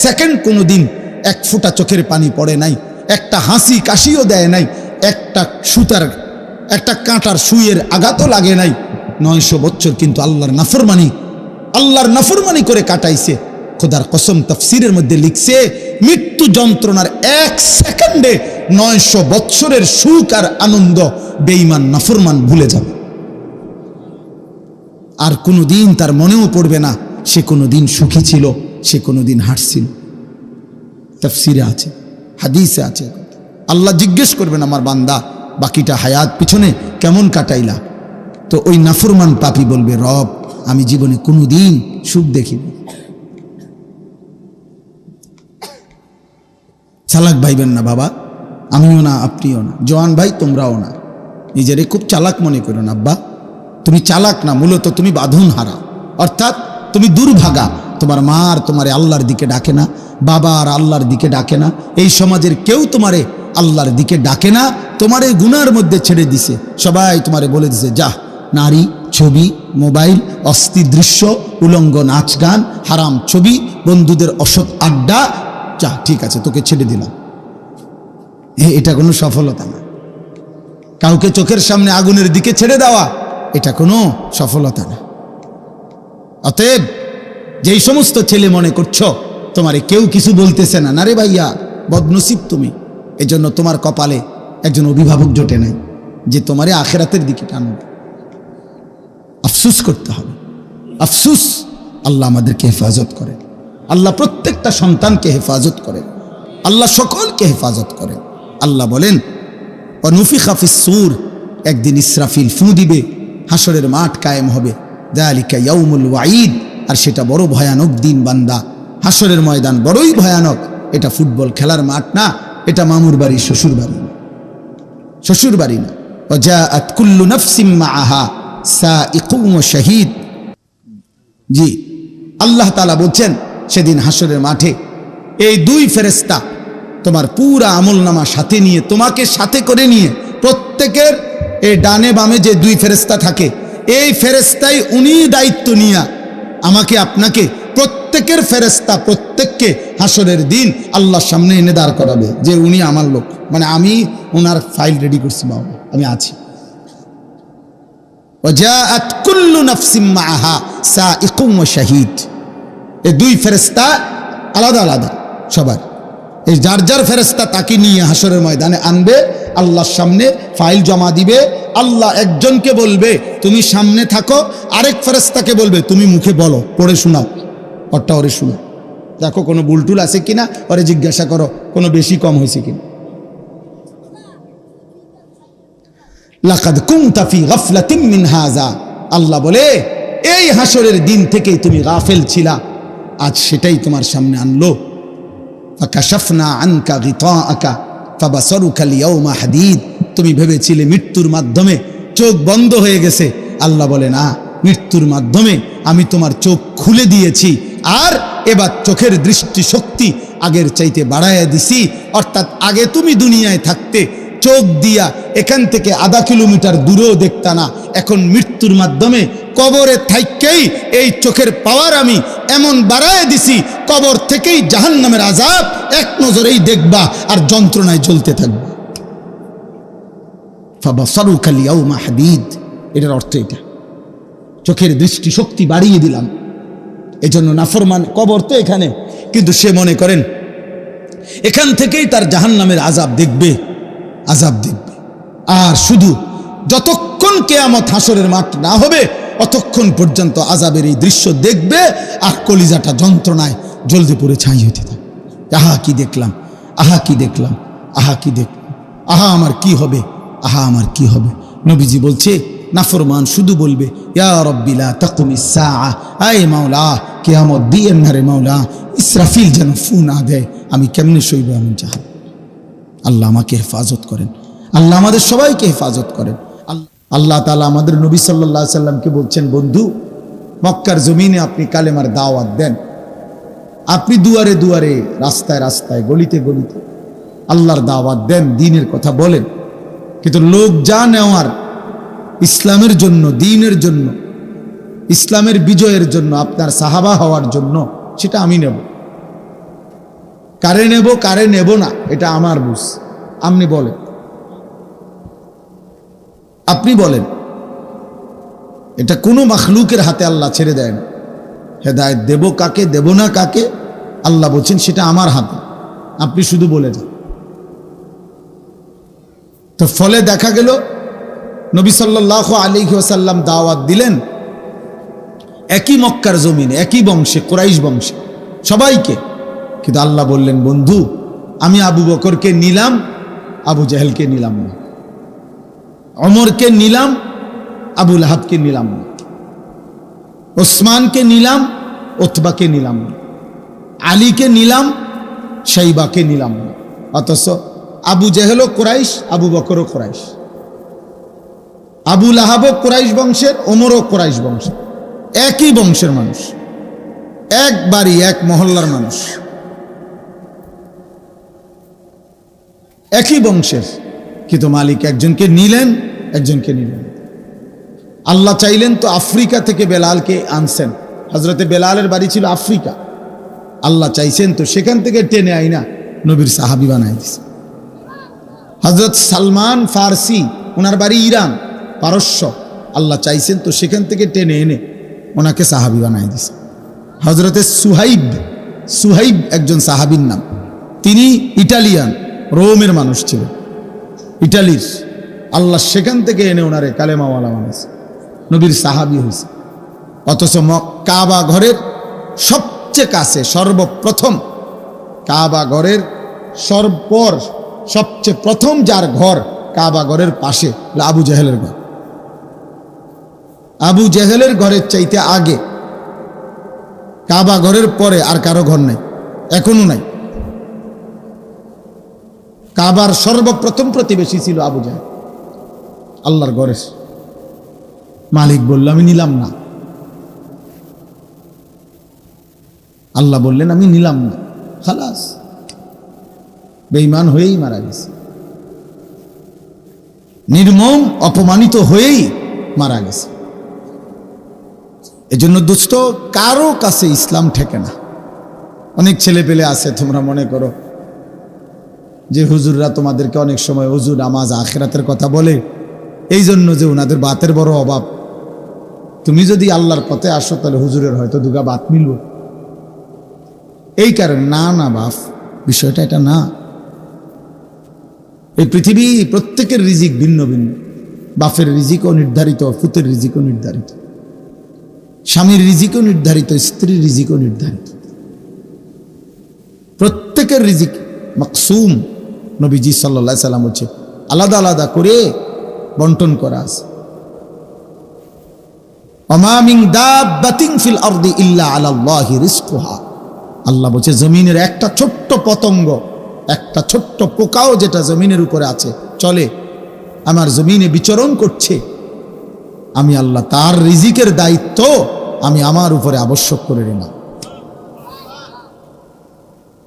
Second কোনো দিন এক ফোঁটা চোখের পানি পড়ে নাই, একটা হাসি কাশিও দেয় নাই, একটা সুতার একটা কাঁটার সুইয়ের আঘাতও লাগে নাই। 900 বছর কিন্তু আল্লাহর নাফরমানি করে কাটাইছে। খোদার কসম তাফসীরের মধ্যে লিখছে, মৃত্যু যন্ত্রণার 1 সেকেন্ডে 900 বছরের সুখ আর আনন্দ বেঈমান নাফরমান ভুলে যাবে। আর কোনোদিন তার মনেও পড়বে না সে কোনোদিন সুখী ছিল, সে কোনোদিন হাসছিল। তাফসীরে আছে, হাদিসে আছে। আল্লাহ জিজ্ঞেস করবেন, আমার বান্দা বাকিটা হায়াত পিছনে কেমন কাটাইলা? তো ওই নাফরমান পাপী বলবে, রব আমি জীবনে কোনোদিন সুখ দেখিনি। চালাক ভাইবেন না বাবা, আমিও না, আপনিও না, জওয়ান ভাই তোমরাও না। নিজেরে খুব চালাক মনে করো না আব্বা, তুমি চালাক না, মূলত তুমি বাঁধন হারা, অর্থাৎ তুমি দুর্ভাগা। তোমার মা আর তোমারে আল্লাহর দিকে ডাকে না, বাবা আর আল্লাহর দিকে ডাকে না, এই সমাজের কেউ তোমারে আল্লাহর দিকে ডাকে না, তোমারে গুনার মধ্যে ছেড়ে দিছে। সবাই তোমারে বলে দিছে, যা নারী, ছবি, মোবাইল, অস্থির দৃশ্য, উলঙ্গ নাচ গান, হারাম ছবি, বন্ধুদের অসৎ আড্ডা, যা ঠিক আছে তোকে ছেড়ে দিলাম। এটা কোনো সফলতা না। কাউকে চোখের সামনে আগুনের দিকে ছেড়ে দেওয়া, এটা কোনো সফলতা না। অতএব যেই সমস্ত ছেলে মনে করছো তোমারে কেউ কিছু বলতেছে না, না রে ভাইয়া, বদনসিব তুমি। এজন্য তোমার কপালে একজন অভিভাবক জোটে নাই যে তোমারে আখেরাতের দিকে টানবে। আফসুস করতে হবে, আফসুস। আল্লাহ আমাদেরকে হেফাজত করে, আল্লাহ প্রত্যেকটা সন্তানকে হেফাজত করে, আল্লাহ সকলকে হেফাজত করে। আল্লাহ বলেন, অনুফিখা ফিস সূর, একদিন ইসরাফিল ফু দিবে, হাসরের মাঠ কায়েম হবে। যালিকা ইয়াউমুল ওয়াঈদ, আর সেটা বড় ভয়ানক দিন বান্দা। হাসরের ময়দান বড়ই ভয়ানক। এটা ফুটবল খেলার মাঠ না, এটা মামুর বাড়ি, শ্বশুর বাড়ি না, শ্বশুর বাড়ি না। ওয়াজাআত কুল্লু নাফসিম মাআহা সাইকুম ওয়া শাহীদ। জি, আল্লাহ তাআলা বলছেন সেদিন হাসরের মাঠে এই দুই ফেরেশতা তোমার পুরা আমলনামা সাথে নিয়ে, তোমাকে সাথে করে নিয়ে, প্রত্যেকের এই ডানে বামে যে দুই ফেরেশতা থাকে, এই ফেরেশতাই উনি দায়িত্ব নিয়ে আমাকে আপনাকে প্রত্যেকের ফেরেশতা প্রত্যেককে হাসরের দিন আল্লাহর সামনে এনে দাঁড় করাবে যে উনি আমার লোক, মানে আমি ওনার ফাইল রেডি করছি, বাবা আমি আছি। ওয়াজাআত কুল্লু নাফসিম মাআহা সাইকুম ওয়া শাহীদ। এই দুই ফেরেশতা আলাদা আলাদা সবার, এই যার যার ফেরেশতা তাকে নিয়ে হাসরের ময়দানে আনবে, আল্লাহর সামনে ফাইল জমা দিবে। আল্লাহ একজনকে বলবে তুমি সামনে থাকো, আরেক ফেরেশতাকে বলবে তুমি মুখে বলো, পড়ে শোনাও, ওরটা ওরে শোনাও, দেখো কোনো বুলটুল আছে কিনা, ওরে জিজ্ঞাসা করো কোনো বেশি কম হয়েছে কিনা। লাকাদ কুনতা ফি গাফলাতিন মিন হাযা, আল্লাহ বলে এই হাসরের দিন থেকেই তুমি গাফেল ছিলা, আজ সেটাই তোমার সামনে আনলো। ফাকাশাফনা আনকা গিতাআকা ফাবাসারুকা আল-ইয়াওমা হাদীদ, তুমি ভেবেছিলে মৃত্যুর মাধ্যমে চোখ বন্ধ হয়ে গেছে। আল্লাহ বলে না, মৃত্যুর মাধ্যমে আমি তোমার চোখ খুলে দিয়েছি, আর এবার চোখের দৃষ্টি শক্তি আগের চাইতে বাড়াইয়া দিছি। অর্থাৎ আগে তুমি দুনিয়ায় থাকতে চোখ দিয়া এখান থেকে আধা কিলোমিটার দূরেও দেখতা না, এখন মৃত্যুর মাধ্যমে কবরে থাইকেই এই চোখের পাওয়ার আমি এমন বাড়ায় দিছি, কবর থেকেই জাহান্নামের আযাব এক নজরেই দেখবা আর যন্ত্রণায় জ্বলতে থাকবে। ফাবাসারুকা আল-ইয়াওমা হাদীদ, এটার অর্থ এটা, চোখের দৃষ্টি শক্তি বাড়িয়ে দিলাম। এজন্য নাফরমান কবর তো এখানে, কিন্তু সে মনে করেন এখান থেকেই তার জাহান্নামের আযাব দেখবে, আযাব দেখবে। আর শুধু যতক্ষণ কিয়ামত হাসরের মাঠ না হবে অতক্ষণ পর্যন্ত আযাবের এই দৃশ্য দেখবে, আর কলিজাটা যন্ত্রণায় জ্বলতে পুড়ে ছাই হইতে থাকে। আহা কি দেখলাম, আহা কি দেখলাম, আহা কি দেখলাম, আহা আমার কি হবে, আহা আমার কি হবে। নবীজি বলছে নাফরমান শুধু বলবে ইয়া রাব্বি লা তাকুমিস সাআ, আয় মাওলা কিয়ামত দিয়েন না রে মাওলা, ইসরাফিল যেন ফু না দেয়, আমি কেমনে সইব এমন জাহান। আল্লাহ আমাকে হেফাজত করেন, আল্লাহ আমাদের সবাইকে হেফাজত করেন। আল্লাহ তাআলা আমাদের নবী সাল্লাল্লাহু আলাইহি সাল্লামকে বলছেন, বন্ধু মক্কার জমিনে আপনি কালেমার দাওয়াত দেন, আপনি দুয়ারে দুয়ারে, রাস্তায় রাস্তায়, গলিতে গলিতে আল্লাহর দাওয়াত দেন, দ্বীনের কথা বলেন। কিন্তু লোক যা নেওয়ার ইসলামের জন্য, দ্বীনের জন্য, ইসলামের বিজয়ের জন্য, আপনার সাহাবা হওয়ার জন্য, সেটা আমি নেব। কারে নেব কারে নেব না এটা আমার বুঝ। আপনি বলেন, আপনি বলেন, এটা কোনো মাখলুকের হাতে আল্লাহ ছেড়ে দেয় না। হেদায়েত দেব কাকে দেব না কাকে আল্লাহ বলছেন সেটা আমার হাতে, আপনি শুধু বলে যান। তো ফলে দেখা গেল নবী সাল্লাল্লাহু আলাইহি ওয়াসাল্লাম দাওয়াত দিলেন একই মক্কার জমিনে, একই বংশে, কুরাইশ বংশে সবাইকে। কিন্তু আল্লাহ বললেন, বন্ধু আমি আবু বকরকে নিলাম, আবু জাহেলকে নিলাম না, ওমরকে নিলাম, আবু লাহাবকে নিলাম না, ওসমানকে নিলাম, উতবাকে নিলাম না, আলীকে নিলাম, শাইবাকে নিলাম না। অথচ আবু জেহেলও কুরাইশ, আবু বকরও কুরাইশ, আবু লাহাবও কুরাইশ বংশের, ওমরও কুরাইশ বংশের, একই বংশের মানুষ, এক বাড়ি এক মহল্লার মানুষ, একই বংশের। কিন্তু মালিক একজনকে নিলেন, একজনকে নিলেন। আল্লাহ চাইলেন তো আফ্রিকা থেকে বেলালকে আনছেন। হযরতে বেলালের বাড়ি ছিল আফ্রিকা, আল্লাহ চাইছেন তো সেখান থেকে টেনে আইনা নবীর সাহাবী বানাই দিয়েছে। হযরত সালমান ফারসি, ওনার বাড়ি ইরান, পারস্য, আল্লাহ চাইছেন তো সেখান থেকে টেনে এনে ওনাকে সাহাবী বানাই দিয়েছে। হযরতে সুহাইব একজন সাহাবীর নাম, তিনি ইটালিয়ান, রোমের মানুষ ছিলেন, ইটালির। আল্লাহ সেখান থেকে এনে ওনারে কালেমাওয়ালা বানাইছে, নবীর সাহাবী হয়েছে। অথচ কাবা ঘরের সবচেয়ে কাছে, সর্বপ্রথম কাবা ঘরের সবচেয়ে প্রথম যার ঘর কাবা ঘরের পাশে আবু জেহেলের ঘর। আবু জেহেলের ঘরের চাইতে আগে, কাবা ঘরের পরে আর কারো ঘর নাই, এখনো নাই। কাবার সর্বপ্রথম প্রতিবেশী ছিল আবু জেহেল, আল্লাহর ঘরের। মালিক বলল আমি নিলাম না, আল্লাহ বললেন আমি নিলাম না, খালাস, বেঈমান হয়েই মারা গেছে, নির্মম অপমানিত হয়েই মারা গেছে। এজন্য দোস্ত, কারো কাছে ইসলাম ঠেকে না। অনেক ছেলে পেলে আছে, তোমরা মনে করো যে হুজুররা তোমাদেরকে অনেক সময় ওযু, নামাজ, আখিরাতের কথা বলে, এই জন্য যে ওনাদের বাতের বড় অভাব। তুমি যদি আল্লাহর পথে আসো তাহলে হুজুরের হয়তো দুগা বাত মিলব, এই কারণে। না না বাপ, বিষয়টা এটা না। এই পৃথিবী প্রত্যেকের রিজিক ভিন্ন ভিন্ন। বাপের রিজিকও নির্ধারিত, ফুতের রিজিকও নির্ধারিত, স্বামীর রিজিকও নির্ধারিত, স্ত্রীর রিজিকও নির্ধারিত। প্রত্যেকের রিজিক মাকসুম। নবীজি সাল্লাল্লাহু আলাইহি সাল্লাম বলছে আলাদা আলাদা করে বন্টন করা আছে। ওমা মিন দাব্বাতিন ফিল আরদি ইল্লা আলাল্লাহি রিজকুহা। আল্লাহ বলছে জমিনের একটা ছোট্ট পতঙ্গ, একটা ছোট্ট পোকাও যেটা জমিনের উপরে আছে, চলে, আমার জমিনে বিচরণ করছে, আমি আল্লাহ তার রিজিকের দায়িত্ব আমি আমার উপরে আবশ্যক করে নিলাম।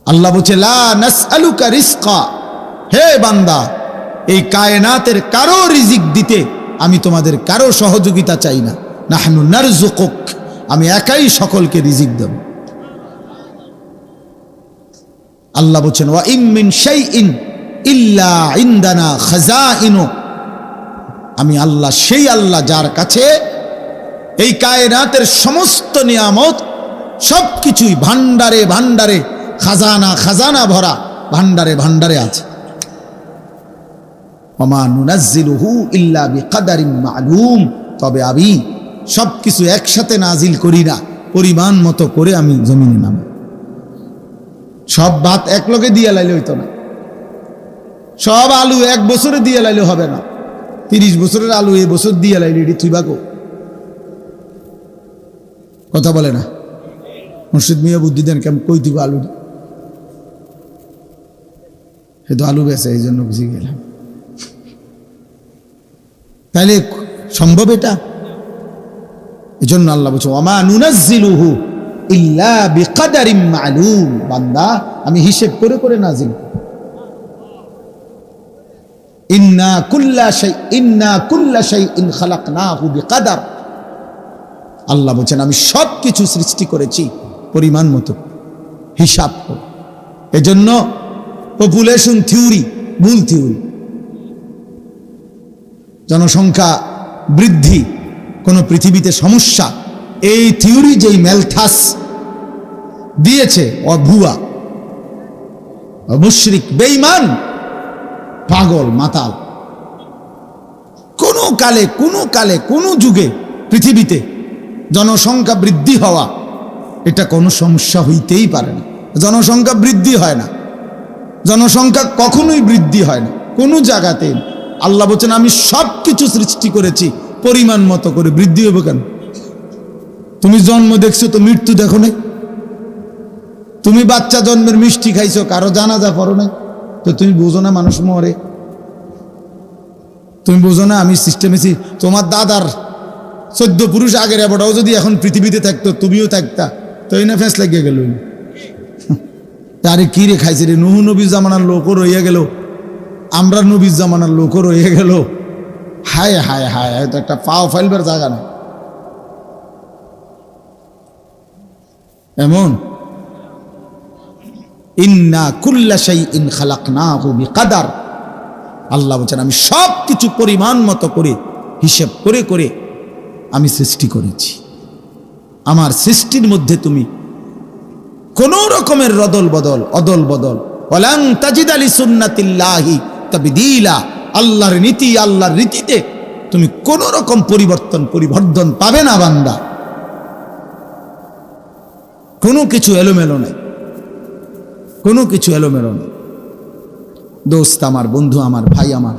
আল্লাহ বলছে লা নাসআলুকা রিজকা, হে বান্দা, এই কায়নাতের কারো রিজিক দিতে আমি তোমাদের কারো সহযোগিতা চাই না। নাহনু নারযুকুক, আমি একাই সকলকে রিজিক দেব। আল্লাহ বলছেন ওয়া ইম মিন শাইইন ইল্লা ইনদানা খাযাইনু, আমি আল্লাহ সেই আল্লাহ যার কাছে এই কায়নাতের সমস্ত নিয়ামত সবকিছুই ভান্ডারে ভান্ডারে, খাজানা খাজানা ভরা, ভান্ডারে ভান্ডারে আছে। ওমা নুনাজ্জিলুহু ইল্লা বিকাদারিন মা'লুম, তবে আমি সবকিছু একসাথে নাজিল করি না, পরিমাণ মতো করে আমি জমিনে নামাই। সব ভাত এক লগে দিয়ে লাইলে হইতো না, সব আলু এক বছরে দিয়ে লাইলে হবে না। 30 বছরের আলু এই বছর দিয়ে লাইলে এটি তুই বাকো, কথা বলে না। মুর্শিদ মিয়া বুদ্ধি দেন, কেমন কই দিব আলু, সে তো আলু বেছে, এই জন্য বুঝে গেলাম। তাহলে সম্ভব এটা? এই জন্য আল্লাহ বলছে ওমা নুনাজ্জিলুহু ইল্লা বিকাদারিন মা'লুম, বান্দা আমি হিসেব করে করে নাজিল করি। ইন্না কুল্লা শাইইন খালাকনাহু বিকাদার, আল্লাহ বলছেন আমি সব কিছু সৃষ্টি করেছি পরিমাণ মতো, হিসাব করে। এজন্য পপুলেশন থিওরি ভুল থিওরি। জনসংখ্যা বৃদ্ধি কোন পৃথিবীতে সমস্যা, এই থিওরি যেই ম্যালথাস দিয়েছে ভুয়া, মুশরিক, বেঈমান, পাগল, মাতাল। কোনো কালে কোনো যুগে পৃথিবীতে জনসংখ্যা বৃদ্ধি হওয়া এটা কোনো সমস্যা হইতেই পারে না। জনসংখ্যা বৃদ্ধি হয় না, জনসংখ্যা কখনোই বৃদ্ধি হয় না কোনো জায়গাতে। আল্লাহ বলছেন আমি সব কিছু সৃষ্টি করেছি পরিমাণ মতো করে, বৃদ্ধি হবে কেন? তুমি জন্ম দেখছো তো মৃত্যু দেখো নাই? তুমি বাচ্চা জন্মের মিষ্টি খাইছো, কারো জানাজা পড়ো নাই, তো তুমি বুঝো না মানুষ মরে? তুমি বুঝো না আমি সিস্টেমেছি? তোমার দাদার 14 পুরুষ আগের এবটাও যদি এখন পৃথিবীতে থাকতো, তুমিও থাকতা, তো এই না ফেঁস লাগিয়ে গেল। আরে কি রে খাইছে রে, নুহু নবীর জামানার লোকও রইয়া গেল, আমরা নবীর জামানার লোকও রইয়া গেল। হায় হায় হায়, হয়তো একটা পাও ফাইলবার জায়গা না এমন। ইন্না কুল্লা শাইইন খালাকনাহু বিকাদার। আল্লাহ বলেন আমি সব কিছু পরিমাণ মতো করে হিসাব করে করে আমি সৃষ্টি করেছি। আমার সৃষ্টির মধ্যে তুমি কোন রকমের অদল বদল ওয়ালান তাজিদা লিসুন্নাতিল্লাহি তাবদীলা, আল্লাহর নীতি, আল্লাহর রীতিতে তুমি কোন রকম পরিবর্তন পাবে না বান্দা। কোনো কিছু এলোমেলো নাই, কোনো কিছু এলোমেলো নেই। দোস্ত আমার, বন্ধু আমার, ভাই আমার,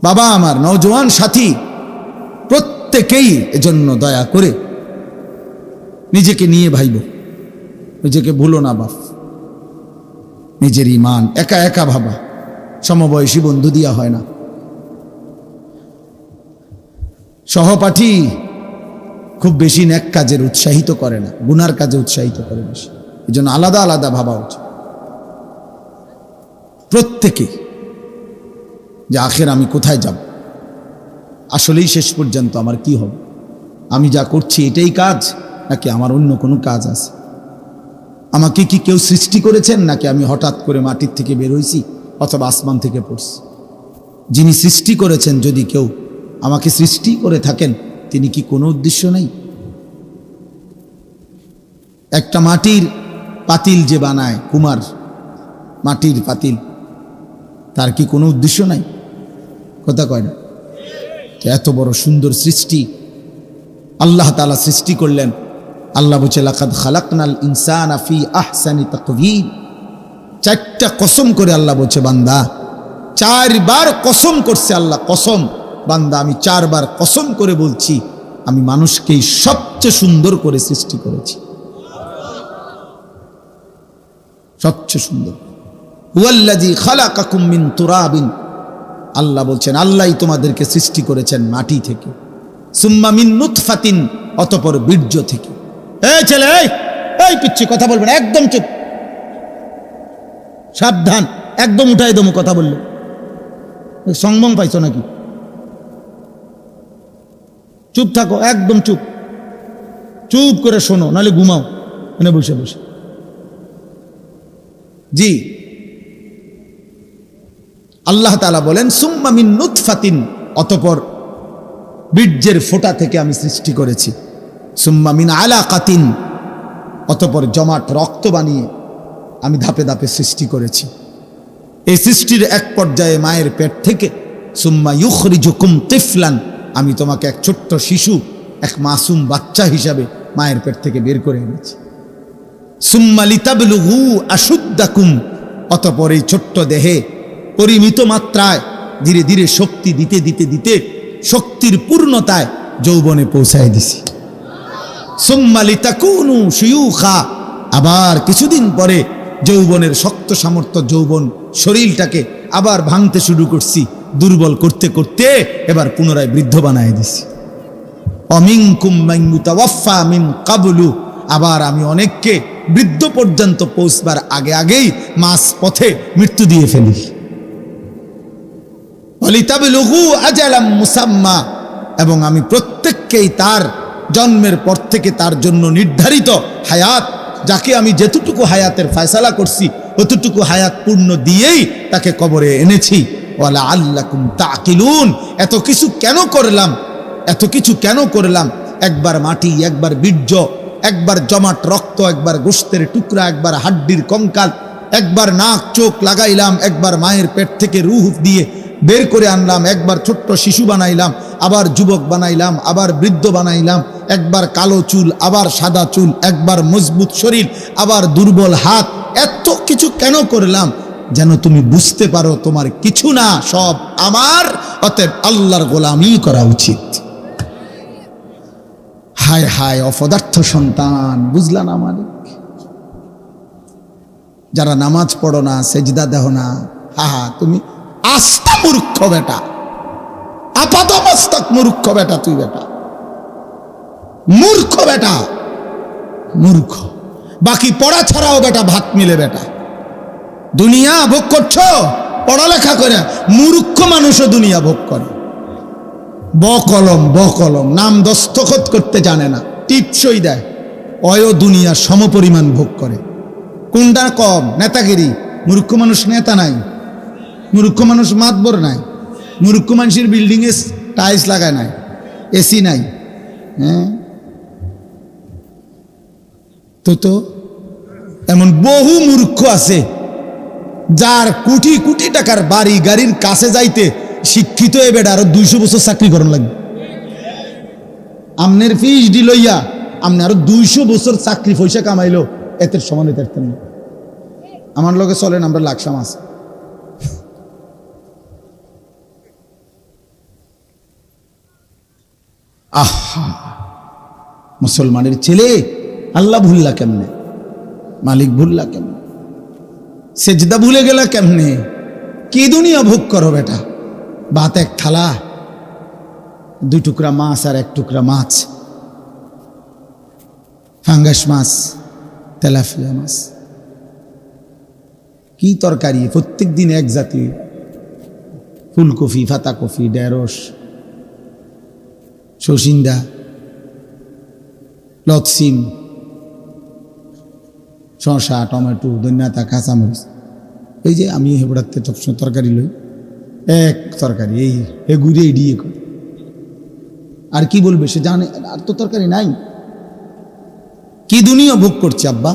বাবা আমার, নওজোয়ান সাথী, প্রত্যেকেই এজন্য দয়া করে নিজেকে নিয়ে ভাইব, নিজেকে ভুলো না বাপ। নিজের ঈমান একা একা ভাবা, সমবয়সী বন্ধু দিয়া হয় না। সহপাঠী খুব বেশি নেক কাজের উৎসাহিত করে না, গুনার কাজে উৎসাহিত করে বেশি। এই জন্য আলাদা আলাদা ভাবা উচিত প্রত্যেকে, যে আখের আমি কোথায় যাব, আসলেই শেষ পর্যন্ত আমার কি হবে, আমি যা করছি এটাই কাজ নাকি আমার অন্য কোনো কাজ আছে, আমাকে কি কেউ সৃষ্টি করেছেন নাকি আমি হঠাৎ করে মাটির থেকে বের হইছি অথবা আসমান থেকে পড়ছি। যিনি সৃষ্টি করেছেন, যদি কেউ আমাকে সৃষ্টি করে থাকেন, তিনি কি কোনো উদ্দেশ্য নেই? একটা মাটির পাতিল যে বানায় কুমার, মাটির পাতিল, তার কি কোনো উদ্দেশ্য নাই? কথা কয় না? এত বড় সুন্দর সৃষ্টি আল্লাহ তাআলা সৃষ্টি করলেন। আল্লাহ বলছে লাকাদ খালাকনাল ইনসানা ফি আহসানি তাকওয়িম। 4টা কসম করে আল্লাহ বলছে বান্দা, 4বার কসম করছে আল্লাহ, কসম বান্দা আমি 4বার কসম করে বলছি, আমি মানুষকেই সবচেয়ে সুন্দর করে সৃষ্টি করেছি, সবচেয়ে সুন্দর। হুয়াল্লাযী খালাকাকুম মিন তুরাবিন, আল্লাহ বলছেন আল্লাহই তোমাদেরকে সৃষ্টি করেছেন মাটি থেকে, সুম্মা মিন নুতফাতিন, অতঃপর বীর্য থেকে। এই ছেলে, এই পিচ্ছি, কথা বলবেন একদম চুপ, সাবধান, একদম উঠাই দমু কথা বললে। সংবং পাইছো নাকি? চুপ থাকো, একদম চুপ, চুপ করে শোনো, নাহলে ঘুমাও এনে বসে বসে। জি, আল্লাহ তাআলা বলেন সুম্মা মিন নুতফাতিন, অতঃপর বীর্যের ফোঁটা থেকে আমি সৃষ্টি করেছি, সুম্মা মিন আলাকাতিন, অতঃপর জমাট রক্ত বানিয়ে আমি ধাপে ধাপে সৃষ্টি করেছি। এই সৃষ্টির এক পর্যায়ে মায়ের পেট থেকে সুম্মা ইউখরিজুকুম তিফলান, আমি তোমাকে এক ছোট্ট শিশু, এক মাসুম বাচ্চা হিসাবে মায়ের পেট থেকে বের করে এনেছি। সুম্মা লিতাবলুগু আশুদ্দাকুম, অতঃপর এই ছোট্ট দেহে পরিমিত মাত্রায় ধীরে ধীরে শক্তি দিতে দিতে দিতে শক্তির পূর্ণতায় যৌবনে পৌঁছায় দিছি। সুম্মা লিতাকুনু শিয়ুখা, আবার কিছুদিন পরে যৌবনের শক্ত সামর্থ্য, যৌবন শরীরটাকে আবার ভাঙতে শুরু করছি, দুর্বল করতে করতে এবার পুনরায় বৃদ্ধ বানায় দিছি। অমিনকুম মান ইউতাওয়াফা মিন ক্বাবলু, আবার আমি অনেককে বৃদ্ধ পর্যন্ত পৌঁছবার আগে আগেই মাঝ পথে মৃত্যু দিয়ে ফেলি। ওয়ালিতাবলুগু আজালাম মুসাম্মা, এবং আমি প্রত্যেককেই তার জন্মের পর থেকে তার জন্য নির্ধারিত হায়াত যাকে আমি যেতটুকু হায়াতের ফয়সালা করছি অতটুকু হায়াত পূর্ণ দিয়েই তাকে কবরে এনেছি। ওয়ালা আল্লাকুম তাকিলুন, এত কিছু কেন করলাম, এত কিছু কেন করলাম? একবার মাটি, একবার বীর্য, একবার জমাট রক্ত, একবার গোশতের টুকরা, একবার হাড্ডির কঙ্কাল, একবার নাক চোখ লাগাইলাম, একবার মায়ের পেট থেকে রূহ দিয়ে বের করে আনলাম, একবার ছোট্ট শিশু বানাইলাম, আবার যুবক বানাইলাম, আবার বৃদ্ধ বানাইলাম, একবার কালো চুল, আবার সাদা চুল, একবার মজবুত শরীর, আবার দুর্বল হাত। এত কিছু কেন করলাম? যেন তুমি বুঝতে পারো তোমার কিছু না, সব আমার, অতএব আল্লাহর গোলামি করা উচিত। হায় হায় অপদার্থ সন্তান, বুঝলা না মালিক? যারা নামাজ পড়ো না, সেজদা দেহ না, হা তুমি আস্তা মূর্খ বেটা, আপাতমস্তক মূর্খ বেটা, তুই বেটা মূর্খ, বেটা মূর্খ। বাকি পড়া ছাড়াও বেটা ভাত মিলে বেটা। দুনিয়া ভোগ করছো পড়ালেখা করে, মূর্খ মানুষও দুনিয়া ভোগ করে। বকলম বকলম, নাম দস্তখত করতে জানে না, টিপসই দেয়, অয় দুনিয়া সমপরিমাণ ভোগ করে। কোনটা কম? নেতাগিরি। মূর্খ মানুষ নেতা নাই, মূর্খ মানুষ মাতবর নাই, মূর্খ মানুষের বিল্ডিংয়ে টাইলস লাগায় নাই, এসি নাই। হ্যাঁ তো এমন বহু মূর্খ আছে যার কোটি কোটি টাকার বাড়ি গাড়ির কাছে যাইতে শিক্ষিত এবার আরো 200 বছর চাকরি করার লাগবে। আমনের পিএইচডি লইয়া আমনে আরো 200 বছর চাকরি পয়সা কামাইলো, এতে সমান হইতে পারতেন না। আমার লগে চলেন, আমরা লাকসাম আছে। আহা, মুসলমানের ছেলে আল্লাহ ভুললা কেমনে, মালিক ভুললা কেমনে, সেজদা ভুলে গেলা কেমনে? কি দুনিয়া ভোগ করো বেটা? ভাত এক থালা, 2 টুকরা মাছ আর 1 টুকরা মাছ, ফাঙ্গাস মাছ, তেলাপিয়া মাছ, কি তরকারি, প্রত্যেক দিন এক জাতি, ফুলকপি, পাতাকপি, ঢেঁড়স, সসিন্দা, লতসিম, শসা, টমেটো, ধনিয়া, কাঁচামরিচ। এই যে আমি হেবড়াতে সবসময় তরকারি লই, এক তরকারি এই ঘুরে এড়িয়ে করে। আর কি বলবে সে, জানে আর তো তরকারি নাই। কি দুনিয়া ভোগ করছে আব্বা?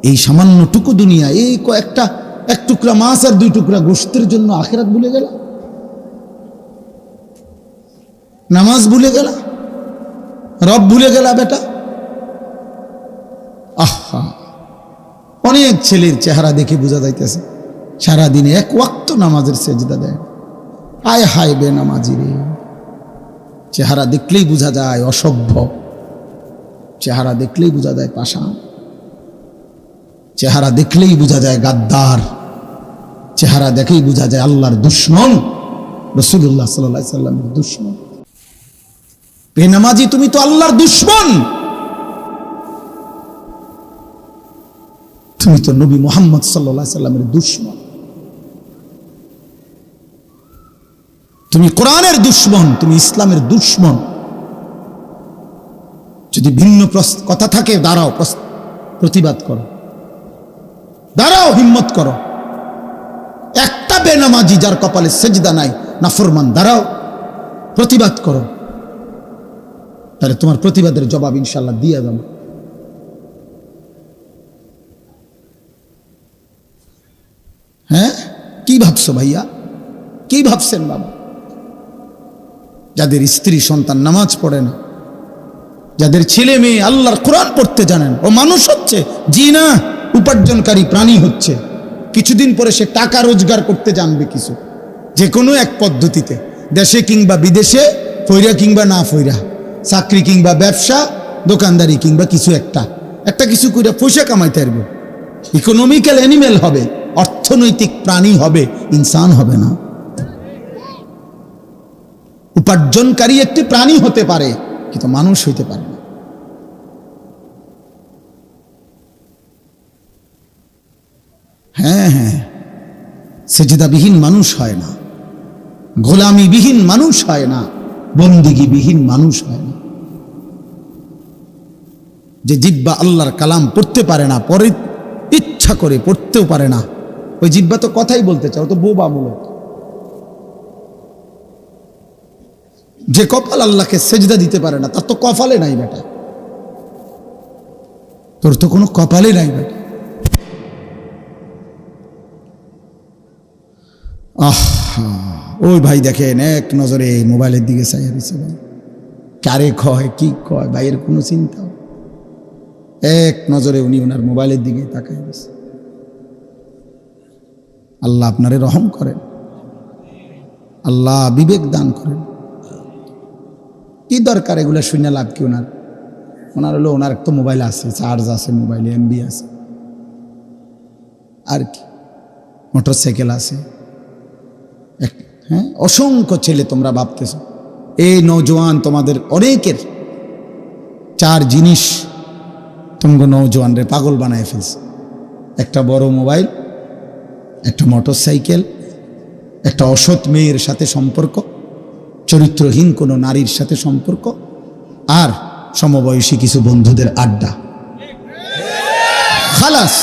এই সামান্যটুকু দুনিয়া, এই কয়েকটা 1 টুকরা মাছ আর 2 টুকরা গোশতের জন্য আখিরাত ভুলে গেল, নামাজ ভুলে গেল, রব ভুলে গেল বেটা। আহা, অনেক ছেলের চেহারা দেখে বোঝা যাইতেছে সারাদিনে 1 ওয়াক্ত নামাজের সেজদা দেয়। আয় হায় বে নামাজি রে, চেহারা দেখলেই বোঝা যায় অসভ্য, চেহারা দেখলেই বোঝা যায় পাষাণ, চেহারা দেখলেই বোঝা যায় গাদ্দার, চেহারা দেখেই বোঝা যায় আল্লাহর দুশমন, রাসূলুল্লাহ সাল্লাল্লাহু আলাইহি সাল্লামের দুশমন। বেনামাজি, তুমি তো আল্লাহর দুশমন, তুমি তো নবী মুহাম্মদ সাল্লাল্লাহু আলাইহি সাল্লামের দুশমন, তুমি কোরআনের দুশমন, তুমি ইসলামের দুশমন। যদি ভিন্ন কথা থাকে, দাঁড়াও, প্রতিবাদ করো, দাঁড়াও, হিম্মত করো। একটা বেনামাজি যার কপালে সেজদা নাই, নাফরমান, দাঁড়াও, প্রতিবাদ করো, তাহলে তোমার প্রতিবাদের জবাব ইনশাআল্লাহ দিয়ে যাবে। হ্যাঁ, কি ভাবছো ভাইয়া, কি ভাবছেন বাবা? যাদের স্ত্রী সন্তান নামাজ পড়ে না, যাদের ছেলে মেয়ে আল্লাহর কোরআন পড়তে জানেন, ও মানুষ হচ্ছে, জি না, উপার্জনকারী প্রাণী হচ্ছে। কিছুদিন পরে সে টাকা রোজগার করতে জানবে কিছু, যে কোনো এক পদ্ধতিতে, দেশে কিংবা বিদেশে, ফইরা কিংবা না ফইরা, চাকরি কিংবা ব্যবসা, দোকানদারি কিংবা কিছু একটা কিছু করে পয়সা কামাইতে পারবে। ইকোনমিক্যাল অ্যানিমেল হবে, অর্থনৈতিক প্রাণী হবে, ইনসান হবে না। উপার্জনকারী একটি প্রাণী হতে পারে, কিন্তু মানুষ হইতে পারে না। হ্যাঁ হ্যাঁ, সেজদাবিহীন মানুষ হয় না, গোলামিবিহীন মানুষ হয় না, বন্দিগিবিহীন মানুষ হয় না। যে জিহ্বা আল্লাহর কালাম পড়তে পারে না, পরে ইচ্ছা করে পড়তেও পারে না, ওই জিহ্বা তো কথাই বলতে চাও, তো বোবা মূলক। যে কপাল আল্লাহকে সেজদা দিতে পারে না, তার তো কপালে নাই বেটা, তোর তো কোনো কপালে নাই বেটা। ওই ভাই দেখেন এক নজরে মোবাইলের দিকে চাইয়া দিচ্ছে ভাই, কারে কয় কি কয় ভাইয়ের কোনো চিন্তা, এক নজরে উনি ওনার মোবাইলের দিকে তাকায় দিচ্ছে। আল্লাহ আপনারে রহম করেন, আল্লাহ বিবেক দান করেন। কি দরকার এগুলো শুনে লাভ কি? ওনার হলো ওনার তো মোবাইল আছে, চার্জ আছে, মোবাইলে এমবি আছে, আর কি মোটর সাইকেল আছে। হ্যাঁ, অসংখ্য ছেলে তোমরা ভাবতেছ, এই নৌজওয়ান তোমাদের অনেকের চার জিনিস তোমাকে নৌজওয়ান রে পাগল বানায় ফেলছে। একটা বড় মোবাইল, একটা মোটর সাইকেল, একটা অসৎ মেয়ের সাথে সম্পর্ক, চরিত্রহীন কোনো নারীর সাথে সম্পর্ক, আর সমবয়সী কিছু বন্ধুদের আড্ডা। খালাস,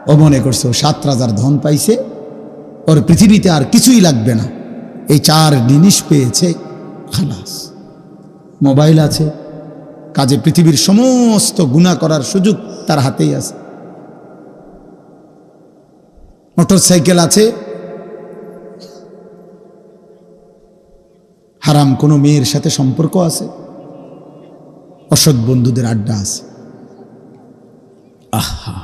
ও মনে করছে ও 7 রাজার ধন পাইছে, ওর পৃথিবীতে আর কিছুই লাগবে না, এই 4 জিনিস পেয়েছে, খালাস। মোবাইল আছে, কাজে পৃথিবীর সমস্ত গুনাহ করার সুযোগ তার হাতেই আছে। মোটর সাইকেল আছে, হারাম কোনো মেয়ের সাথে সম্পর্ক আছে, অসৎ বন্ধুদের আড্ডা আছে। আহা,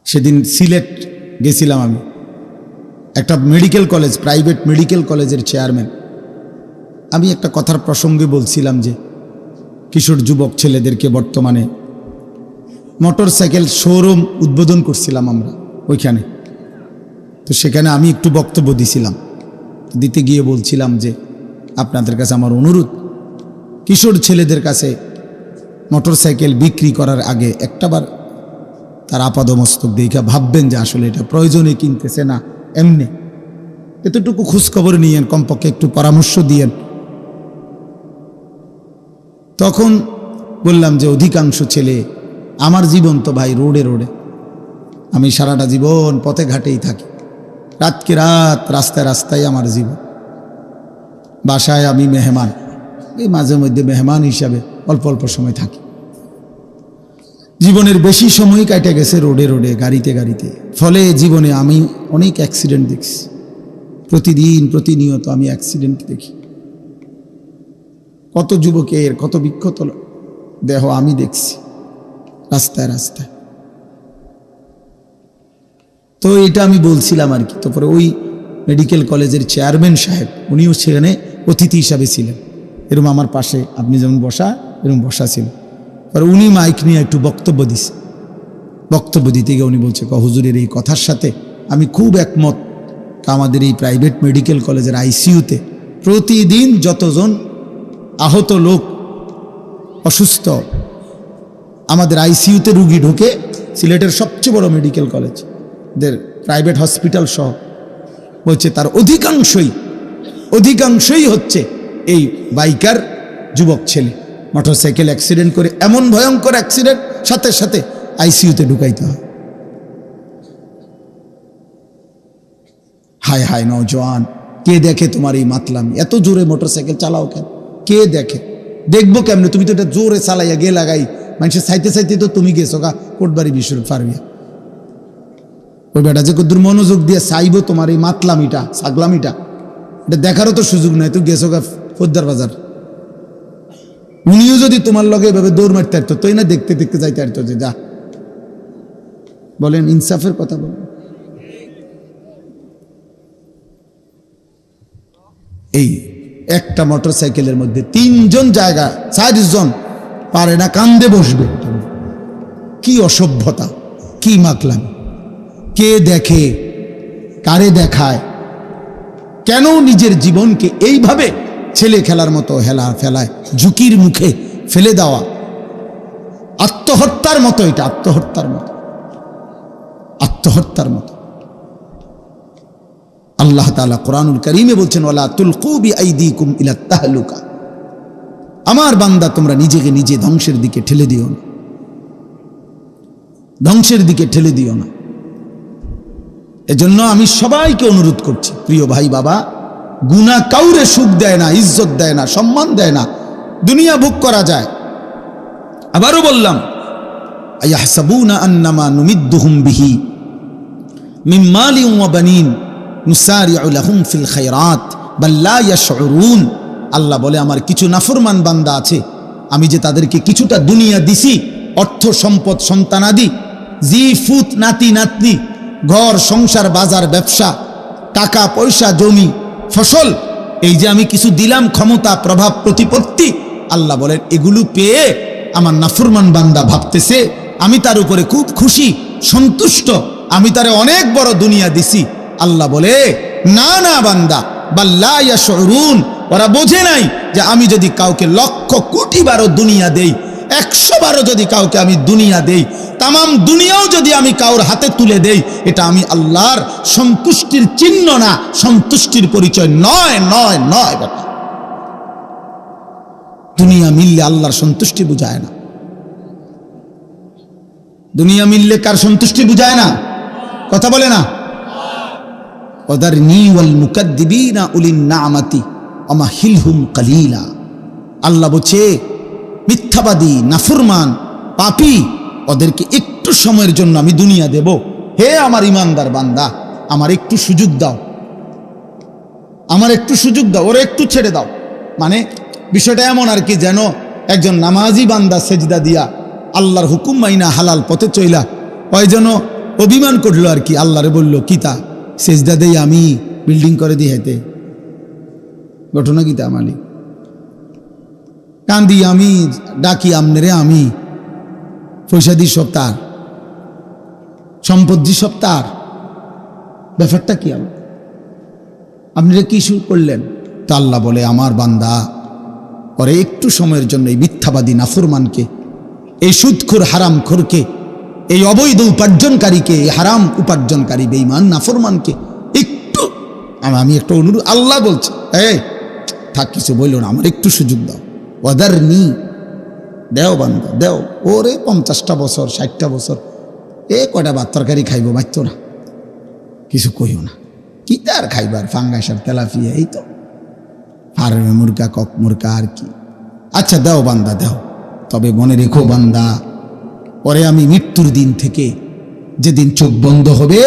সেদিন সিলেট গেছিলাম আমি, একটা মেডিকেল কলেজ, প্রাইভেট মেডিকেল কলেজের চেয়ারম্যান। আমি একটা কথার প্রসঙ্গে বলছিলাম যে কিশোর যুবক ছেলেদেরকে বর্তমানে মোটর সাইকেল শোরুম উদ্বোধন করছিলাম আমরা ওইখানে, তো সেখানে আমি একটু বক্তব্য দিছিলাম। দিতে গিয়ে বলছিলাম যে আপনাদের কাছে আমার অনুরোধ, কিশোর ছেলেদের কাছে মোটর সাইকেল বিক্রি করার আগে একটাবার তার আপাদমস্তক দেখা ভাববেন যে আসলে এটা প্রয়োজনে কিনতেছে না এমনি, এতটুকু খোঁজখবর নিয়েন, কমপক্ষে একটু পরামর্শ দিয়েন। তখন বললাম যে অধিকাংশ ছেলে, আমার জীবন তো ভাই রোডে রোডে, আমি সারাটা জীবন পথে ঘাটেই থাকি, রাতকে রাত রাস্তায় রাস্তায় আমার জীবন। বাসায় আমি মেহমান, এই মাঝে মধ্যে মেহমান হিসাবে অল্প অল্প সময় থাকি। জীবনের বেশি সময় কাটে গেছে রোডে রোডে, গাড়িতে গাড়িতে। ফলে জীবনে আমি অনেক অ্যাক্সিডেন্ট দেখছি, প্রতিদিন প্রতিনিয়ত আমি অ্যাক্সিডেন্ট দেখি। কত যুবকের কত বিক্ষত দেহ আমি দেখছি রাস্তায় রাস্তায়। তো এটা আমি বলছিলাম আর কি। তারপরে ওই মেডিকেল কলেজের চেয়ারম্যান সাহেব, উনিও সেখানে অতিথি হিসাবে ছিলেন, এরকম আমার পাশে আপনি যেমন বসা এরকম বসা ছিল। আর উনি মাইক নিয়ে একটু বক্তব্য দিছে। বক্তব্য দিতে গিয়ে উনি বলছে, হুজুরের এই কথার সাথে আমি খুব একমত। আমাদের এই প্রাইভেট মেডিকেল কলেজের আইসিইউতে প্রতিদিন যতজন আহত লোক, অসুস্থ, আমাদের আইসিইউতে রুগী ঢোকে, সিলেটের সবচেয়ে বড় মেডিকেল কলেজ, দের প্রাইভেট হসপিটাল সহ, বলছে তার অধিকাংশই হচ্ছে এই বাইকার যুবক ছেলে। মোটরসাইকেল অ্যাক্সিডেন্ট করে, এমন ভয়ঙ্কর অ্যাক্সিডেন্ট, সাথে সাথে আইসিইউতে ঢুকাইতে হয়। হায় হায় নওজোয়ান, কে দেখে তোমার এই মাতলামি? এত জোরে মোটরসাইকেল চালাও কেন? কে দেখে? দেখবো কেমনে? তুমি তো এটা জোরে চালাইয়া গে লাগাই মানুষের চাইতে চাইতে তো তুমি গেছো গা কোটবাড়ি বিশ্বরূপ পারবিয়া। ওই বেটা যে কদ্দুর মনোযোগ দিয়ে চাইবো তোমার এই মাতলামিটা, ছাগলামিটা, এটা দেখারও তো সুযোগ নাই। তুই গেছো গা ফোদ্দার বাজার। উনিও যদি তোমার লগে এভাবে দৌড় মারতে পারতো, তুই না দেখতে দেখতে যাইতে পারতো যে যা। বলেন, ইনসাফের কথা বলেন। এই একটা মোটর সাইকেলের মধ্যে 3 জন জায়গা, 4 জন পারে না কান্দে বসবে। কি অসভ্যতা, কি মাকলামি! কে দেখে, কারে দেখায়? কেন নিজের জীবনকে এইভাবে ছেলে খেলার মতো হেলা ফেলায়, ঝুঁকির মুখে ফেলে দেওয়া? আত্মহত্যার মতো, এটা আত্মহত্যার মতো, আত্মহত্যার মতো। আল্লাহ তাআলা কোরআনুল কারীমে বলছেন, ওয়ালা তুলকু বিআইদিকুম ইলা তাহলুকা, আমার বান্দা তোমরা নিজেকে নিজে ধ্বংসের দিকে ঠেলে দিও না, ধ্বংসের দিকে ঠেলে দিও না। এজন্য আমি সবাইকে অনুরোধ করছি, প্রিয় ভাই বাবা, গুনাহ কাউরে সুখ দেয় না, ইজ্জত দেয় না, সম্মান দেয় না, দুনিয়া ভোগ করা যায়। আবারও বললাম, আয়াহসাবুনা আন্নামা নুমিদ্দুহুম বিহি মিন মালিন ওয়া বানিন নুসারিউ লাহুম ফিল খায়রাত বাল লা ইয়াশউরুন। আল্লাহ বলে, আমার কিছু নাফরমান বান্দা আছে, আমি যে তাদেরকে কিছুটা দুনিয়া দিছি, অর্থ সম্পদ, সন্তানাদি, জি ফুত, নাতি নাতনি, ঘর সংসার, বাজার ব্যবসা, টাকা পয়সা, জমি ফসল, এই যে আমি কিছু দিলাম, ক্ষমতা, প্রভাব, প্রতিপত্তি, আল্লাহ বলেন এগুলো পেয়ে আমার নাফরমান বান্দা ভাবতেছে আমি তার উপরে খুব খুশি, সন্তুষ্ট, আমি তারে অনেক বড় দুনিয়া দিছি। আল্লাহ বলে, না না বান্দা, বাল্লা ইয়াশউরুন, ওরা বোঝে নাই যে আমি যদি কাউকে লক্ষ কোটি বারো দুনিয়া দেই, 100 বারো যদি কাউকে আমি দুনিয়া দেই, তামাম দুনিয়াও যদি আমি কাউর হাতে তুলে দেই, এটা আমি আল্লাহর সন্তুষ্টির চিহ্ন না, সন্তুষ্টির পরিচয় নয়, নয়, নয়। বাবা, দুনিয়া মিললে আল্লাহর সন্তুষ্টি বুঝায় না, দুনিয়া মিললে কার সন্তুষ্টি বুঝায় না? কথা বলে না। ওয়াদারনি ওয়াল মুকাদ্দিবিনা উলিন নামাতি আমাহিলহুম কালিলা। আল্লাহ বলছে, মিথ্যাবাদী, নাফরমান, পাপী, ওদেরকে একটু সময়ের জন্য আমি দুনিয়া দেব। হে আমার ইমানদার বান্দা, আমার একটু সুযোগ দাও, আমার একটু সুযোগ দাও, ওরা একটু ছেড়ে দাও। মানে বিষয়টা এমন আর কি, যেন একজন নামাজি বান্দা সেজদা দিয়া আল্লাহর হুকুম মাইনা হালাল পথে চইলা, ওই যেন অভিমান করলো আর কি, আল্লাহরে বলল, কিতা সেজদা দেই আমি বিল্ডিং করে দিই, হেতে ঘটনা কিতা মালিক, কান্দি আমি, ডাকি আমনেরে আমি, পয়সা দি সব তার, সম্পদ দি সব তার, ব্যাপারটা কি? আপনারা কি শুরু করলেন? তা আল্লাহ বলে, আমার বান্দা, পরে একটু সময়ের জন্য এই মিথ্যাবাদী নাফরমানকে, এই সুদখোর হারামখোরকে, এই অবৈধ উপার্জনকারীকে, এই হারাম উপার্জনকারী বেঈমান নাফরমানকে একটু আমি একটা অনুরোধ, আল্লাহ বলছে, এই থাক, কিছু বললো না, আমার একটু সুযোগ দাও। ওয়াদারনি, দেও বান্দা দেও। ওরে 50টা বছর, 60টা বছর, কয়টা ভাত তরকারি খাইব, বাঁচত না, কিছু কইও না, কি তার খাইবার, ফাঙ্গাস আর তেলাপিয়া, এই তো ফার্মে মুরগা, কক মুরগা, আর কি। আচ্ছা দেও বান্দা দেও, তবে মনে রেখো বান্দা, পরে আমি মৃত্যুর দিন থেকে, যেদিন চোখ বন্ধ হবে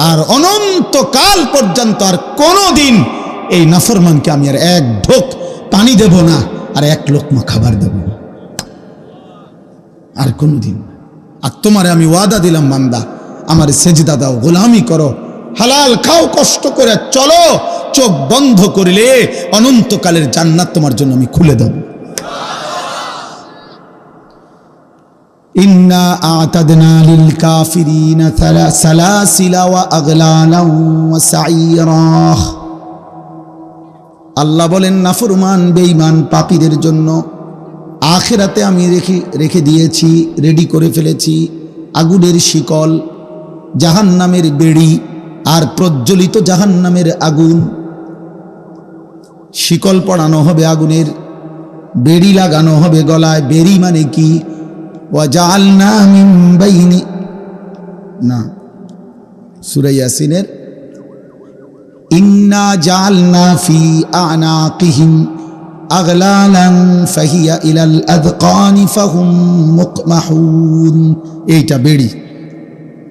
আর অনন্তকাল পর্যন্ত আর কোনো দিন এই নাফরমানকে আমি আর এক ঢোক পানি দেব না, আর এক লোকমা খাবার দেব না, আর কোনো দিন। আর তোমারে আমি ওয়াদা দিলাম বান্দা, আমার সেজদা দাও, গোলামি করো, হালাল খাও, কষ্ট করে চলো, চোখ বন্ধ করিলে অনন্তকালের জান্নাত তোমার জন্য আমি খুলে দেব। ইন্না আ'তাদনা লিল কাফিরিনা সালাসিলা ওয়া আগলালা ওয়া সাইরা। আল্লাহ বলেন, নাফরমান বেঈমান পাপীদের জন্য আখিরাতে আমি রেখে দিয়েছি, রেডি করে ফেলেছি আগুনের শিকল, জাহান্নামের বেড়ি, আর প্রজ্বলিত জাহান্নামের আগুন। শিকল পড়ানো হবে আগুনের, বেড়ি লাগানো হবে গলায়। বেড়ি মানে কি? ওয়াজআলনা মিন বাইনি, না, সূরা ইয়াসিনের ইন্না জাআলনা ফি আনাকিহিম আগলালান ফাহিয়া ইলাল আযকানি ফাহুম মুকমাহুন। এইটা বেড়ি,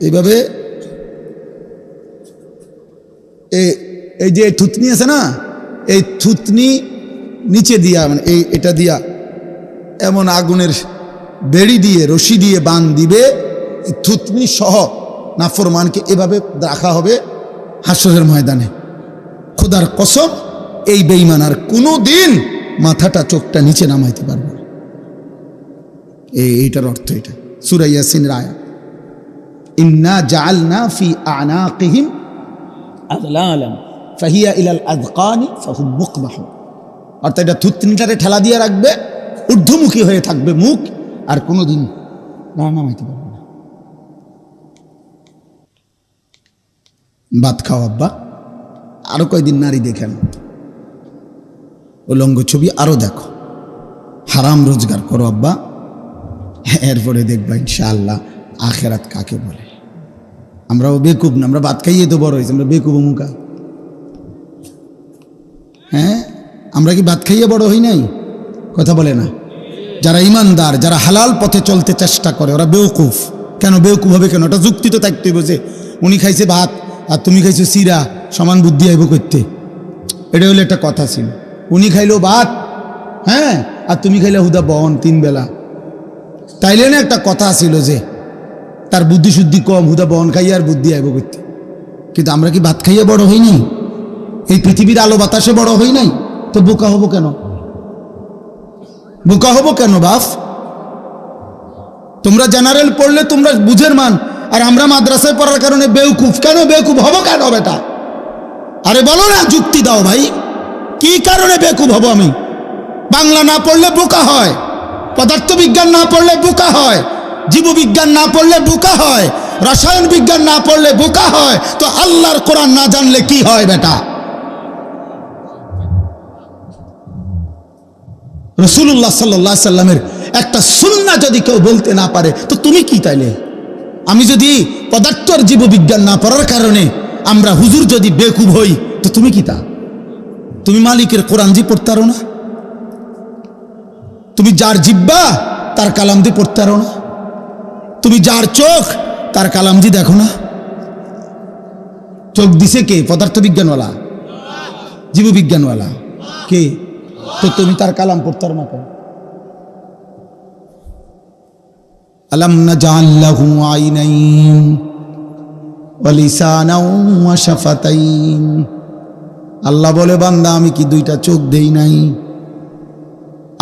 এইভাবে এই যে থুতনি আছে না, এই থুতনি নিচে দিয়া, মানে এটা দিয়া এমন আগুনের বেড়ি দিয়ে, রশি দিয়ে বান দিবে, থুতনি সহ নাফরমানকে এভাবে রাখা হবে হাসরের ময়দানে। খোদার কসম, এই বেঈমান আর কোনো দিন মাথাটা, চোখটা নিচে নামাইতে পারবে না। এইটার অর্থ এটা, সূরা ইয়াসিনের আয়াত, ইন্না জাআলনা ফি আনাকিহিম আগলালান ফাহিয়া ইলাল আযকানি ফাহুম মুকমাহুন। অর্থাৎ এটা থুতনিটারে ঠেলা দিয়ে রাখবে, ঊর্ধ্বমুখী হয়ে থাকবে মুখ, আর কোনোদিন নামাইতে পারবে না। ভাত খাও আব্বা, আরো কয়দিন নারী দেখেন, উলঙ্গ ছবি আরো দেখো, হারাম রোজগার করো আব্বা, এরপরে দেখবা ইনশাআল্লাহ আখেরাত কাকে বলে। আমরাও বেকুব না, আমরা ভাত খাইয়ে তো বড় হয়েছি, আমরা বেকুব মুখা। হ্যাঁ, আমরা কি ভাত খাইয়ে বড় হই নাই? কথা বলে না। যারা ইমানদার, যারা হালাল পথে চলতে চেষ্টা করে, ওরা বেউকুফ। কেন বেউকুফ হবে কেন? ওটা যুক্তি তো থাকতে বোঝে। উনি খাইছে ভাত আর তুমি খাইছো চিরা, সমান বুদ্ধি আইব করতে, এটা হলো একটা কথা ছিল। উনি খাইলো ভাত, হ্যাঁ, আর তুমি খাইলে হুদা বহন 3 বেলা, তাইলে না একটা কথা ছিল যে তার বুদ্ধি শুদ্ধি কম, হুদা বহন খাইয়া আর বুদ্ধি আইব করতে। কিন্তু আমরা কি ভাত খাইয়ে বড় হইনি? এই পৃথিবীর আলো বাতাসে বড় হই নাই? তো বোকা হবো কেন? বোকা হবো কেন বাপ? তোমরা জেনারেল পড়লে তোমরা বুঝের মান, আর আমরা মাদ্রাসায় পড়ার কারণে বেউকুফ। কেন বেউকুফ হবো কেন বেটা? আরে বলো না, যুক্তি দাও ভাই, কি কারণে বেকুব হব আমি? বাংলা না পড়লে বোকা হয়, পদার্থবিজ্ঞান না পড়লে বোকা হয়, জীববিজ্ঞান না পড়লে বোকা হয়, রসায়ন বিজ্ঞান না পড়লে বোকা হয়, তো আল্লাহর কোরআন না জানলে কি হয় বেটা? রাসূলুল্লাহ সাল্লাল্লাহু আলাইহি সাল্লামের একটা সুন্নাহ যদি কেউ বলতে না পারে, তো তুমি কি তাইলে? আমি যদি পদার্থ আর জীববিজ্ঞান না পড়ার কারণে আমরা হুজুর যদি বেকুব হই, তো তুমি কি তা? তুমি মালিকের কোরআন জি পড়তে পারো না? তুমি যার জিব্বা তার কালাম দিয়ে পড়তে পারো না? তুমি যার চোখ তার কালাম জি দেখো না? চোখ দিছে কে? পদার্থ বিজ্ঞানওয়ালা, জীববিজ্ঞানওয়ালা কে? তো তুমি তার কালাম পড়তে পারো না কেন? আলাম নাজআল লাহু আইনাইন ওয়া লিসানাও ওয়া শাফাতাইন। আল্লাহ বলে, বান্দা আমি কি 2টা চোখ দেই নাই?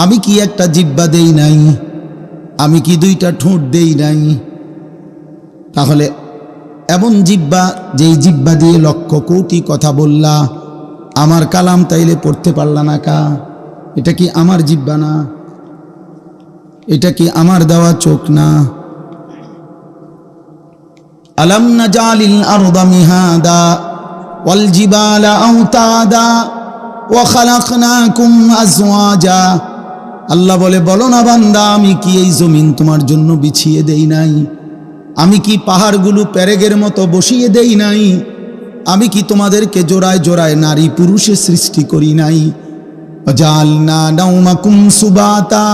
আমি কি একটা জিহ্বা দেই নাই? আমি কি 2টা ঠোঁট দেই নাই? তাহলে এমন জিহ্বা, যেই জিহ্বা দিয়ে লক্ষ কোটি কথা বললা, আমার কালাম তাইলে পড়তে পারলা না কা? এটা কি আমার জিহ্বা না? এটা কি আমার দেওয়া চোখ না? আলাম নাজালিল আরদা মিহাদা ওয়াল জিবালা আওতাদা ওয়া খালাকনাকুম আজওয়াজা। আল্লাহ বলে, বলো না বান্দা, আমি কি এই জমিন তোমার জন্য বিছিয়ে দেই নাই? আমি কি পাহাড়গুলো পেরেগের মতো বসিয়ে দেই নাই? আমি কি তোমাদেরকে জোড়ায় জোড়ায় নারী পুরুষে সৃষ্টি করি নাই? জাআলনা নাওমাকুম সুবাতা।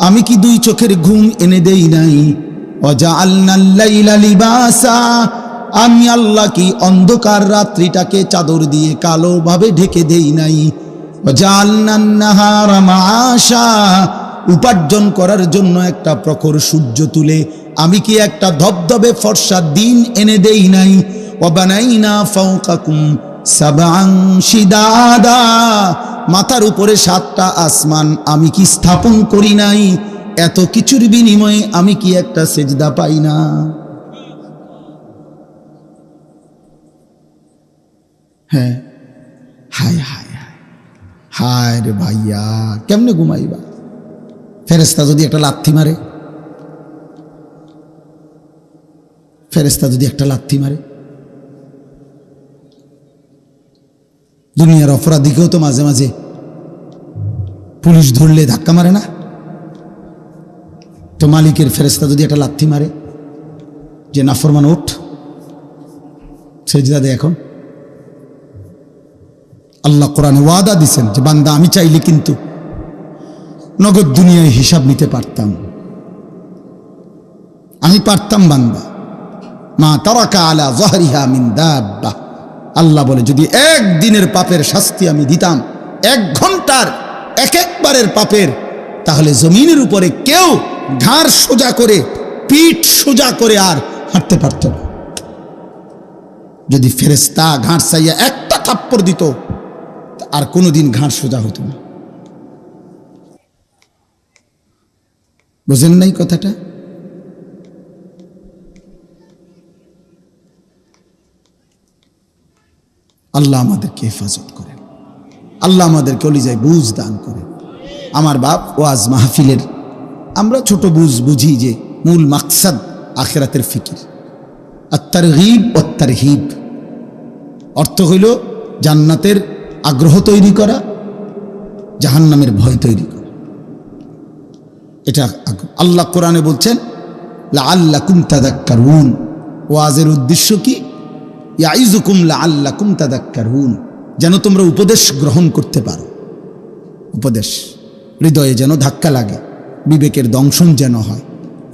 আমি কি 2 চোখের ঘুম এনে দেই নাই? ওয়াজআলনাল লাইলা লিবাসা। আমি আল্লাহ কি অন্ধকার রাত্রিটাকে চাদর দিয়ে কালোভাবে ঢেকে দেই নাই? ওয়াজআলনান নাহারা মাআশা। উপার্জন করার জন্য একটা প্রখর সূর্য তুলে আমি কি একটা ধবধবে ফর্সা দিন এনে দেই নাই? ওয়াবানাইনা ফাওকাকুম সাবআন শিদাদা। মাথার উপরে 7টা আসমান আমি কি স্থাপন করি নাই? এত কিছুর বিনিময়ে আমি কি একটা সেজদা পাই না? হ্যাঁ, হায় হায় হায় হায় রে ভাইয়া, কেমনে ঘুমাইবা? ফেরেশতা যদি একটা লাথি মারে, ফেরেশতা যদি একটা লাথি মারে, দুনিয়ার অপরাধীকেও তো মাঝে মাঝে পুলিশ ধরলে ধাক্কা মারে না? তো মালিকের ফেরেশতা যদি একটা লাথি মারে যে নাফরমান ওঠ, সেজদা দে এখন। আল্লাহ কোরআনে ওয়াদা দিছেন যে বান্দা আমি চাইলে কিন্তু নগদ দুনিয়ায় হিসাব নিতে পারতাম, আমি পারতাম বান্দা। মা তারাকা আলা যাহরিহা মিন দাব্বা। আল্লাহ বলে, যদি একদিনের পাপের শাস্তি আমি দিতাম, 1 ঘন্টার একবারের পাপের, তাহলে জমিনের উপরে কেউ ঘাড় সোজা করে, পিঠ সোজা করে আর হাঁটতে পারত না। যদি ফেরেশতা ঘাড় চাইয়া একটা থাপ্পড় দিত, আর কোনোদিন ঘাড় সোজা হতো না। বুঝেন নাই কথাটা? আল্লাহ আমাদেরকে হেফাজত করেন, আল্লাহ আমাদেরকে কলিজায় বুঝ দান করেন। আমার বাপ ওয়াজ মাহফিলের আমরা ছোট বুঝি যে মূল মাকসাদ আখিরাতের ফিকির, আত-তারগীব ওয়াত তারহিব। অর্থ হইল জান্নাতের আগ্রহ তৈরি করা, জাহান্নামের ভয় তৈরি করা। এটা আল্লাহ কোরআনে বলছেন লাআল্লাকুম তাযাক্কারুন। ওয়াজের উদ্দেশ্য কি? ইয়াইযুকুম লাআল্লাকুম তাযাক্কারুন, যেন তোমরা উপদেশ গ্রহণ করতে পারো। উপদেশ হৃদয়ে যেন ধাক্কা লাগে, বিবেকের দংশন যেন হয়,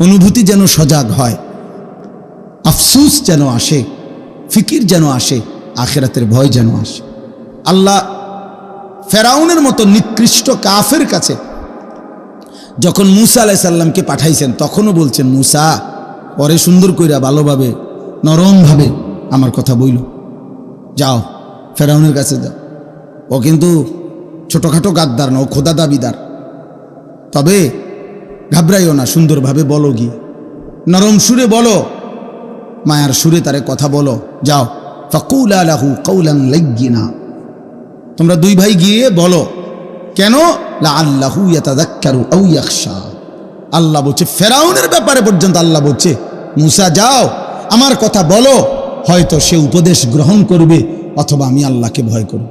অনুভূতি যেন সজাগ হয়, আফসোস যেন আসে, ফিকির যেন আসে, আখিরাতের ভয় যেন আসে। আল্লাহ ফেরাউনের মতো নিকৃষ্ট কাফের কাছে যখন মূসা আলাইহিস সালামকে পাঠাইছেন, তখনও বলছেন মূসা পরে সুন্দর কইরা ভালোভাবে নরমভাবে আমার কথা বইল, যাও ফেরাউনের কাছে যাও। ও কিন্তু ছোটখাটো গাদ্দার না, ও খোদা দাবিদার। তবে ঘাবড়াইও না, সুন্দরভাবে বলো, গিয়ে নরম সুরে বলো, মায়ার সুরে তারে কথা বলো, যাও। ফাকুলা লাহু কাওলান লাইয়িনা, তোমরা দুই ভাই গিয়ে বলো। কেন? লাআল্লাহু ইয়াতাযাক্কারু আও ইয়াখশা। আল্লাহ বলছে ফেরাউনের ব্যাপারে পর্যন্ত আল্লাহ বলছে মূসা যাও, আমার কথা বলো, হয়তো সে উপদেশ গ্রহণ করবে অথবা আমি আল্লাহকে ভয় করব।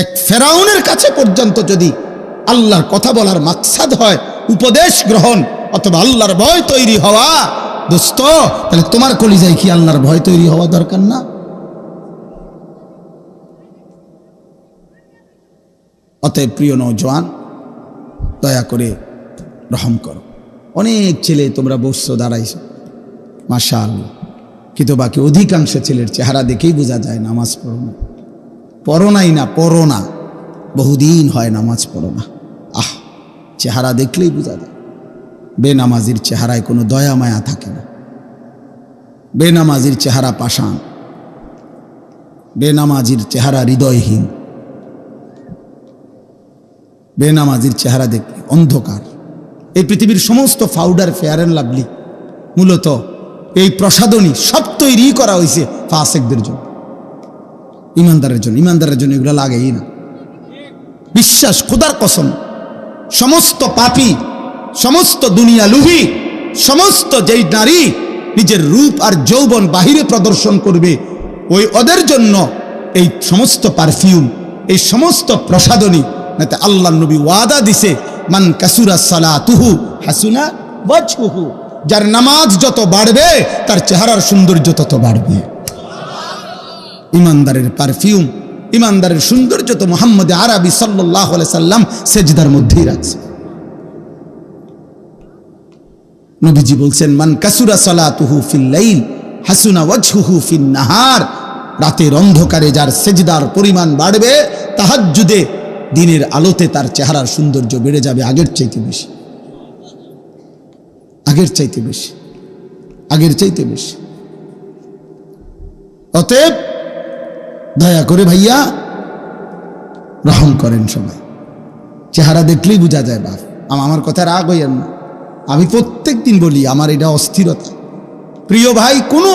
এক ফেরাউনের কাছে পর্যন্ত যদি আল্লাহর কথা বলার মাকসাদ হয় উপদেশ গ্রহণ অথবা আল্লাহর ভয় তৈরি হওয়া, দোস্ত তাহলে তোমার কলিজায় কি আল্লাহর ভয় তৈরি হওয়া দরকার না? অতএব প্রিয় নওজোয়ান, দয়া করে রহম করো। অনেক ছেলে তোমরা বসছো, দাঁড়াইছো, মাশাআল্লাহ, কিন্তু বাকি অধিকাংশ ছেলের চেহারা দেখেই বোঝা যায় নামাজ পড়ো না। পড়ো নাই না, পড়ো না, বহুদিন হয় নামাজ পড়ো না। আহ, চেহারা দেখলেই বোঝা যায়। বেনামাজির চেহারায় কোনো দয়া মায়া থাকে না। বেনামাজির চেহারা পাষাণ, বেনামাজির চেহারা হৃদয়হীন, বেনামাজির চেহারা দেখলে অন্ধকার। এই পৃথিবীর সমস্ত পাউডার, ফেয়ার অ্যান্ড লাভলি, মূলত এই প্রসাধনী সব তৈরি করা হয়েছে ফাসেকদের জন্য, ইমানদারের জন্য। ইমানদারের জন্য এগুলো লাগেই না। বিশ্বাস, খোদার কসম, সমস্ত পাপী, সমস্ত দুনিয়া লুভী, সমস্ত যেই নারী নিজের রূপ আর যৌবন বাহিরে প্রদর্শন করবে, ওই ওদের জন্য এই সমস্ত পারফিউম, এই সমস্ত প্রসাধনী। নাতে আল্লাহ নবী ওয়াদা দিছে, মান কাসুরা সালাতুহু হাসুনা ওয়াজহুহু, যার নামাজ যত বাড়বে তার চেহারার সৌন্দর্য তত বাড়বে। ইমানদারের পারফিউম, ইমানদারের সৌন্দর্য তো মুহাম্মদ আরবি সাল্লাল্লাহু আলাইহি সাল্লাম সেজদার মধ্যেই রাখছে। নবীজি বলছেন, মান কাসুরা সালাতুহু ফিল লাইল হাসুনা ওয়াজহুহু ফিন নাহার, রাতের অন্ধকারে যার সেজদার পরিমাণ বাড়বে, তাহাজ্জুদে দিনের আলোতে তার চেহারার সৌন্দর্য বেড়ে যাবে আগের চাইতে বেশি, আগের চাইতে বেশি, আগের চাইতে বেশি। অতএব দয়া করে ভাইয়া রহম করেন সবাই। চেহারা দেখলেই বোঝা যায়। বাপ, আমার কথা রাগ হইয়েন না, আমি প্রত্যেক দিন বলি আমার এটা অস্থিরতা। প্রিয় ভাই, কোনো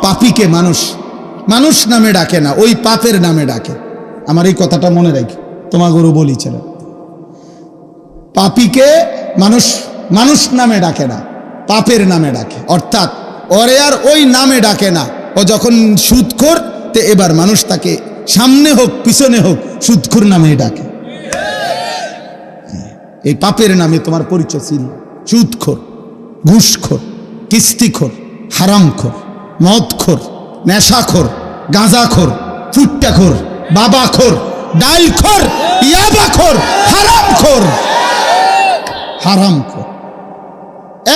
পাপীকে মানুষ নামে ডাকে না, ওই পাপের নামে ডাকে। আমার এই কথাটা মনে রাখি, তোমাগরও বলি ছিল, পাপীকে মানুষ নামে ডাকে না, পাপের নামে ডাকে। অর্থাৎ ওরে আর ওই নামে ডাকে না। ও যখন সুদখোর, তে এবার মানুষ তাকে সামনে হোক পিছনে হোক সুদখোর নামে ডাকে। এই পাপের নামে তোমার পরিচয় ছিল সুদখোর, ঘুষখোর, কিস্তিখোর, হারামখোর, মদখোর, নেশাখোর, গাঁজাখোর, ফুট্টাখোর, বাবাখোর, ডাইলখোর, ইয়াবাখোর, হারামখোর।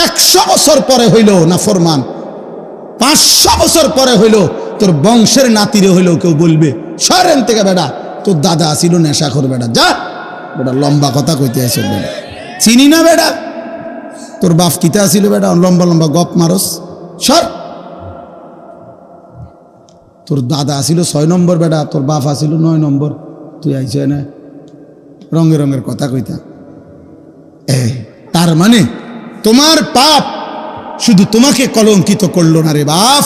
100 বছর পরে হইল না ফরমান, 500 বছর পরে হইল তোর বংশের নাতিরে হইল কেউ বলবে, সরেন থেকে বেটা, তোর দাদা ছিল নেশাখোর, বেটা যা, বেটা লম্বা কথা কইতে আসে, বেটা চিনি না, বেটা তোর বাপ কিতে আসিল, বেটা লম্বা লম্বা গপ মারস, সর। তোর দাদা আসিল 6 নম্বর, বেটা তোর বাপ আসিল 9 নম্বর, তুই আইস না রঙের রঙের কথা কইতা। তার মানে তোমার পাপ শুধু তোমাকে কলঙ্কিত করলো না রে বাপ,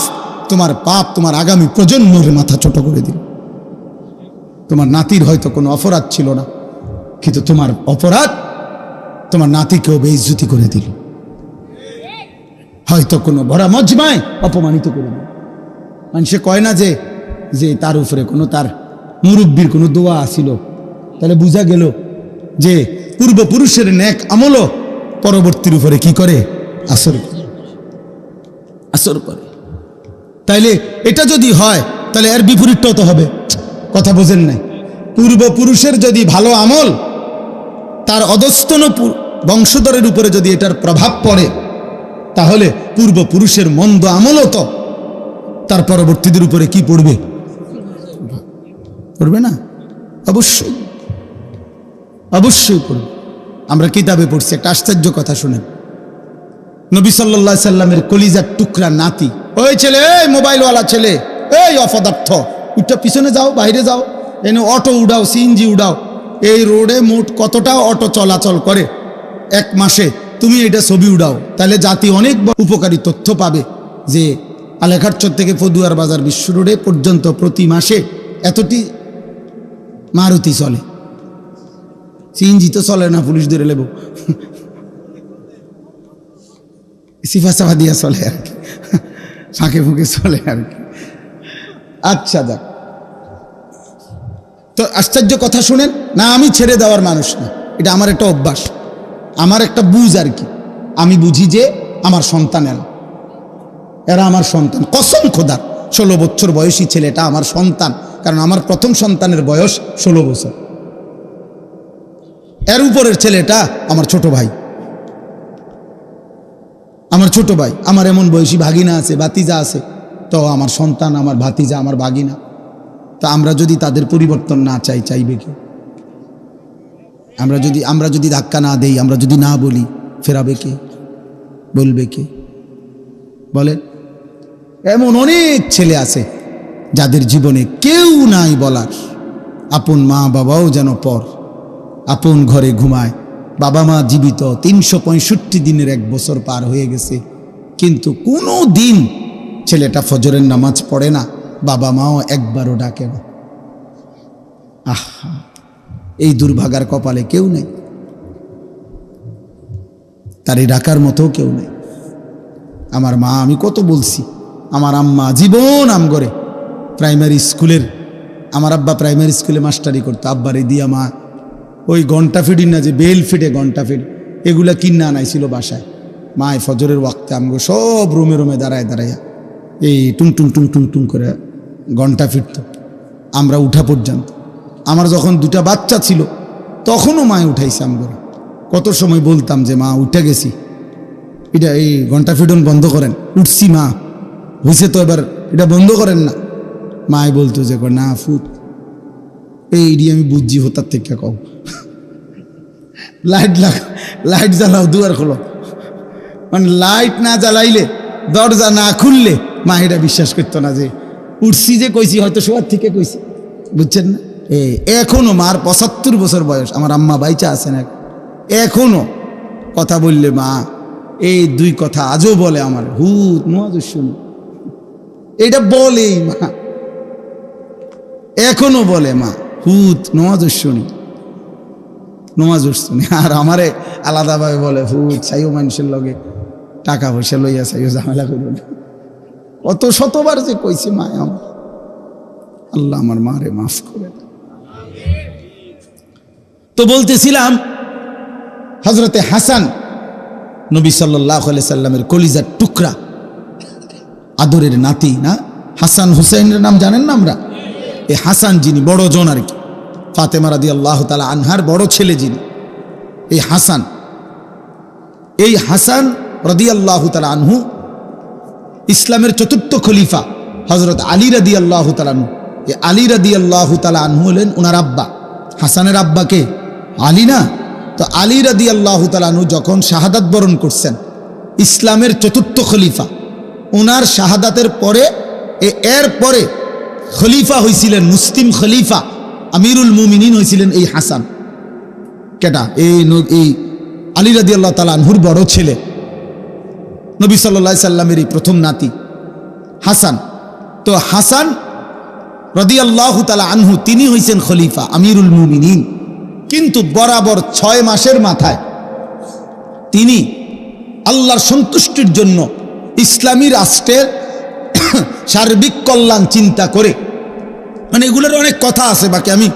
তোমার পাপ তোমার আগামী প্রজন্মের মাথা ছোট করে দিল। তোমার নাতির হয়তো কোনো অপরাধ ছিল না, কিন্তু তোমার অপরাধ তোমার নাতিকেও বেইজ্জতি করে দিল, হয়তো কোনো ভরা মজমায় অপমানিত করে দিল। মানুষে কয় না যে তার উপরে কোনো তার মুরব্বীর কোনো দোয়া আসিল, তাহলে বুঝা গেল যে পূর্বপুরুষের নেক আমলও পরবর্তীর উপরে কি করে? আসর করে, আসর করে। তাইলে এটা যদি হয় তাহলে এর বিপরীতটাও তো হবে। কথা বোঝেন নাই? পূর্বপুরুষের যদি ভালো আমল তার অধস্তন বংশধরের উপরে যদি এটার প্রভাব পড়ে, তাহলে পূর্বপুরুষের মন্দ আমলও তো তার পরবর্তীদের উপরে কি পড়বে? পড়বে না? অবশ্যই, অবশ্যই পড়বে। আমরা কিতাবে পড়ছি, একটা আশ্চর্য কথা শুনেন। নবী সাল্লাল্লাহু আলাইহি সাল্লামের কলিজার টুকরা নাতি, ওই ছেলে, এই মোবাইলওয়ালা ছেলে, এই অপদার্থ, উঠটা পিছনে যাও, বাইরে যাও, এনে অটো উড়াও, সিএনজি উড়াও। এই রোডে মোট কতটা অটো চলাচল করে এক মাসে, তুমি এটা ছবি উড়াও, তাহলে জাতি অনেক উপকারী তথ্য পাবে যে আলেখারচর থেকে পদুয়ার বাজার বিশ্ব রোডে পর্যন্ত প্রতি মাসে এতটি মারুতি চলে। সিএনজি তো চলে না, পুলিশ ধরে লেব, সিফা সাফা দিয়া চলে আর কি, ফাঁকে ফুঁকে চলে আর কি। আচ্ছা দেখ, তো আশ্চর্য কথা শুনেন না, আমি ছেড়ে দেওয়ার মানুষ না, এটা আমার একটা অভ্যাস, আমার একটা বুঝ আর কি। আমি বুঝি যে আমার সন্তান এরা আমার সন্তান, কসম খোদার। 16 বছর বয়সী ছেলেটা আমার সন্তান, কারণ আমার প্রথম সন্তানের বয়স 16 বছর। এর উপরের ছেলেটা আমার ছোট ভাই, আমার ছোট ভাই। আমার এমন বয়সী ভাগিনা আছে, ভাতিজা আছে, তো আমার সন্তান, আমার ভাতিজা, আমার ভাগিনা। তো আমরা যদি তাদের পরিবর্তন না চাই, চাইবে কে? আমরা যদি ধাক্কা না দেই, আমরা যদি না বলি, ফেরাবে কে? বলবে কে? বলে এমন অনেক ছেলে আছে যাদের জীবনে কেউ নাই বলার, আপন মা বাবাও যেন পর, আপন ঘরে ঘুমায়, বাবা মা জীবিত, 365 দিনের 1 বছর পার হয়ে গেছে, কিন্তু কোনো দিন ছেলেটা ফজরের নামাজ পড়ে না, বাবা মাও একবারও ডাকে না। আহা, এই দুর্ভাগার কপালে কেউ নেই, তারই ডাকার মতো কেউ নেই। আমার মা, আমি কত বলছি, আমার আম্মা জীবন আমগরে প্রাইমারি স্কুলের, আমার আব্বা প্রাইমারি স্কুলে মাস্টারি করতো, আব্বারে দিয়া মা ওই ঘন্টা ফিডি না, যে বেল ফিটে ঘন্টা ফিড, এগুলা কিনা আনাইছিল বাসায়। মায় ফজরের ওয়াক্তে আমগো সব রুমে রুমে দাঁড়ায় দাঁড়াইয়া এই টুং টুং টুং টুং টুং করে ঘন্টা ফিরত, আমরা উঠা পর্যন্ত। আমার যখন 2টা বাচ্চা ছিল তখনও মায় উঠাইছে আমগরে। কত সময় বলতাম যে মা উঠে গেছি, এটা এই ঘন্টা ফিডন বন্ধ করেন, উঠছি মা, হয়েছে তো এবার এটা বন্ধ করেন না। মায় বলতো যে না ফুট, এইটি আমি বুঝছি হতার থেকে কও, লাইট জ্বালাও, দুয়ার খোলো। মানে লাইট না জ্বালাইলে, দরজা না খুললে মা এটা বিশ্বাস করতো না যে উঠছি, যে কইছি হয়তো শোয়ার থেকে কইছি, বুঝছেন না? এখনো মার 75 বছর বয়স, আমার আম্মা বাইচা আছেন, এখনো কথা বললে মা এই 2 কথা আজও বলে, আমার হুত নওয়াজ শুনি, এটা বলেই মা, এখনো বলে মা হুত নওয়াজ শুনি, নওয়াজ শুনি। আর আমারে আলাদাভাবে বলে হুত চাইও মানুষের লগে টাকা পয়সা লইয়া চাইও ঝামেলা করবে না। কত শতবার যে কইছি মা আমার, আল্লাহ আমার মারে মাফ করে। তো বলতেছিলাম হযরতে হাসান নবী সাল্লাল্লাহু আলাইহি সাল্লামের কলিজার টুকরা, আদরের নাতি না? হাসান হুসাইনের নাম জানেন না আমরা? এই হাসান যিনি বড় জন আর কি, ফাতেমা রাদিয়াল্লাহু তাআলা আনহার বড় ছেলে যিনি, এই হাসান রাদিয়াল্লাহু তাআলা আনহু ইসলামের 4র্থ খলিফা হযরত আলী রাদিয়াল্লাহু তাআলা আনহু। এই আলী রাদিয়াল্লাহু তাআলা আনহু হলেন ওনার আব্বা। হাসানের আব্বাকে আলী না? তো আলী রাদিয়াল্লাহু তাআলা আনহু যখন শাহাদাত বরণ করছেন, ইসলামের 4র্থ খলিফা, ওনার শাহাদাতের পরে এর পরে খলিফা হয়েছিলেন, মুসলিম খলিফা আমিরুল মুমিনিন হয়েছিলেন এই হাসান। কেটা? এই আলী রাদিয়াল্লাহু তাআলা আনহুর বড় ছেলে, নবী সাল্লাল্লাহু আলাইহি সাল্লামের প্রথম নাতি হাসান। তো হাসান রাদিয়াল্লাহু তাআলা আনহু তিনি হয়েছেন খলিফা আমিরুল মুমিনিন, কিন্তু বরাবর 6 মাসের মাথায় তিনি আল্লাহর সন্তুষ্টির জন্য ইসলামী রাষ্ট্রের সার্বিক কল্যাণ চিন্তা করে, মানে এগুলোর অনেক কথা আছে, বাকি আমি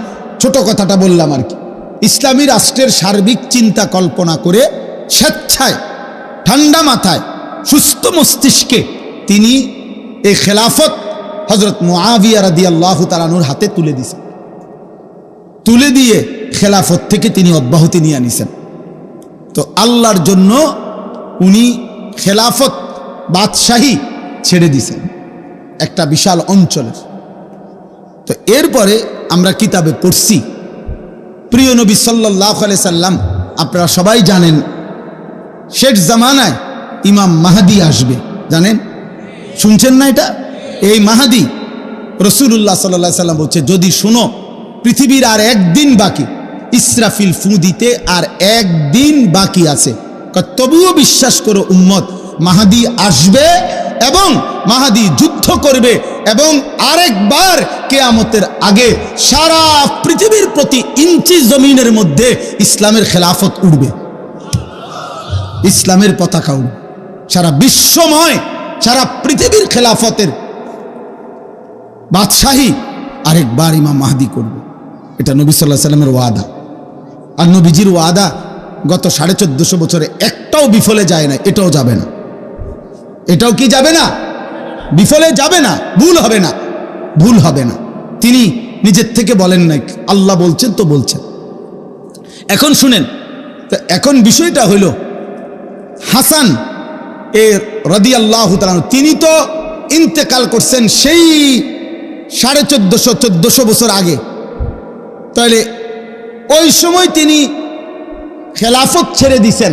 ছোট কথাটা বললাম আর কি। ইসলামী রাষ্ট্রের সার্বিক চিন্তা কল্পনা করে স্বেচ্ছায় ঠান্ডা মাথায় সুস্থ মস্তিষ্কে তিনি এই খেলাফত হযরত মুআবিয়া রাদিয়াল্লাহু তাআলা আনহুর হাতে তুলে দিয়েছেন। তুলে দিয়ে খেলাফত থেকে তিনি অব্যাহতি নিয়ে নিছেন। তো আল্লাহর জন্য উনি খেলাফত বাদশাহী ছেড়ে দিয়েছেন একটা বিশাল অঞ্চলের। তো এরপরে আমরা কিতাবে পড়ছি প্রিয় নবী সাল্লাল্লাহু আলাইহি সাল্লাম, আপনারা সবাই জানেন শেষ জামানায় ইমাম মাহদী আসবে, জানেন? শুনছেন না এটা? এই মাহদী রাসূলুল্লাহ সাল্লাল্লাহু আলাইহি সাল্লাম বলছে, যদি শুনো পৃথিবীর আর একদিন বাকি, ইসরাফিল ফু দিতে আর একদিন বাকি আছে, তবুও বিশ্বাস করো উম্মত, মাহদী আসবে এবং মাহদী যুদ্ধ করবে এবং আরেকবার কিয়ামতের আগে সারা পৃথিবীর প্রতি ইঞ্চি জমিনের মধ্যে ইসলামের খেলাফত উঠবে, ইসলামের পতাকা উঠবে, সারা বিশ্বময় সারা পৃথিবীর খেলাফতের বাদশাহী আরেকবার ইমাম মাহদী করবে। এটা নবী সাল্লাল্লাহু আলাইহি সাল্লামের ওয়াদা। আর নবীজির ওয়াদা গত 1450 বছরে একটাও বিফলে যায় না, এটাও যাবে না। এটাও কি যাবে না? বিফলে যাবে না, ভুল হবে না, ভুল হবে না। তিনি নিজের থেকে বলেন নাই, আল্লাহ বলছেন তো বলছেন। এখন শুনেন, তো এখন বিষয়টা হইল হাসান রাদিয়াল্লাহু তাআলা তিনি তো ইন্তেকাল করছেন সেই 1450-1400 বছর আগে। তাহলে ওই সময় তিনি খেলাফত ছেড়ে দিছেন,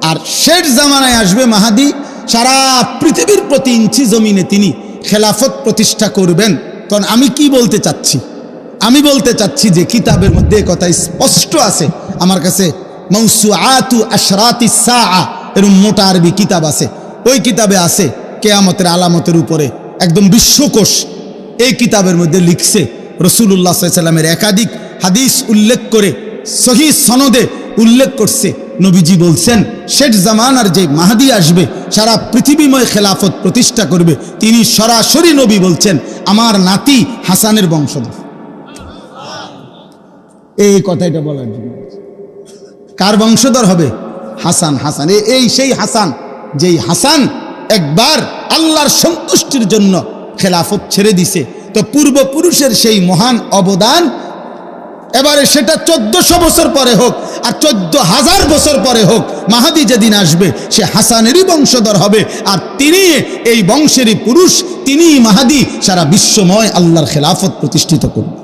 আর শেষ জামানায় আসবে মাহদী, সারা পৃথিবীর প্রতি ইঞ্চি জমিনে তিনি খেলাফত প্রতিষ্ঠা করবেন। তখন আমি কি বলতে চাচ্ছি? আমি বলতে চাচ্ছি যে কিতাবের মধ্যে কথা স্পষ্ট আছে, আমার কাছে মাউসুআতু আশরাতিস সাআ এরকম মোটা আরবি কিতাব আছে, ওই কিতাবে আছে কিয়ামতের আলামতের উপরে একদম বিশ্বকোষ। এই কিতাবের মধ্যে লিখছে রাসূলুল্লাহ সাল্লাল্লাহু আলাইহি সাল্লামের একাধিক হাদিস উল্লেখ করে সহিহ সনদে উল্লেখ করছে, নবীজি বলছেন শেষ জামানার যে মাহদী আসবে সারা পৃথিবীময় খেলাফত প্রতিষ্ঠা করবে, তিনি সরাসরি নবী বলছেন আমার নাতি হাসানের বংশধর। এই কথাটা বলার জন্য কার বংশধর হবে? হাসান। হাসান এই সেই হাসান, যেই হাসান একবার আল্লাহর সন্তুষ্টির জন্য খেলাফত ছেড়ে দিছে। তো পূর্বপুরুষের সেই মহান অবদান এবারে সেটা 1400 বছর পরে হোক আর 14,000 বছর পরে হোক, মাহদী যেদিন আসবে সে হাসানেরই বংশধর হবে, আর তিনি এই বংশেরই পুরুষ, তিনিই মাহদী, সারা বিশ্বময় আল্লাহর খেলাফত প্রতিষ্ঠিত করবে।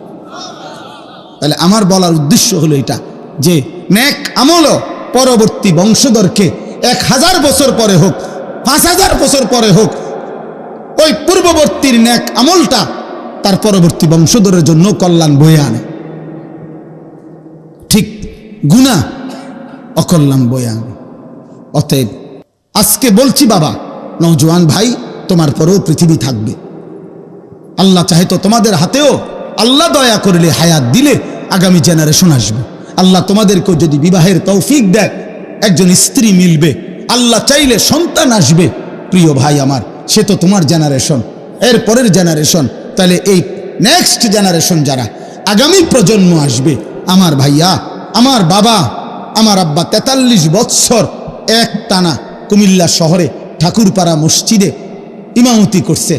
তাহলে আমার বলার উদ্দেশ্য হলো এটা যে নেক আমলও পরবর্তী বংশধরকে 1000 বছর পরে হোক, 5000 বছর পরে হোক, ওই পূর্ববর্তীর নেক আমলটা তার পরবর্তী বংশধরের জন্য কল্যাণ বয়ে আনে। ঠিক গুনাহ অকল্যাণ বয়ে আনে। অতএব আজকে বলছি বাবা, নওজোয়ান ভাই, তোমার পরেও পৃথিবী থাকবে। আল্লাহ চাহে তো তোমাদের হাতেও আল্লাহ দয়া করলে হায়াত দিলে আগামী জেনারেশন আসবে। আল্লাহ তোমাদেরকেও যদি বিবাহের তৌফিক দেয়, একজন স্ত্রী মিলবে, আল্লাহ চাইলে সন্তান আসবে। প্রিয় ভাই আমার, সে তো তোমার জেনারেশন, এর পরের জেনারেশন। তাহলে এই নেক্সট জেনারেশন যারা আগামী প্রজন্ম আসবে, আমার ভাইয়া, আমার বাবা, আমার আব্বা 43 বৎসর এক টানা কুমিল্লা শহরে ঠাকুরপাড়া মসজিদে ইমামতি করছে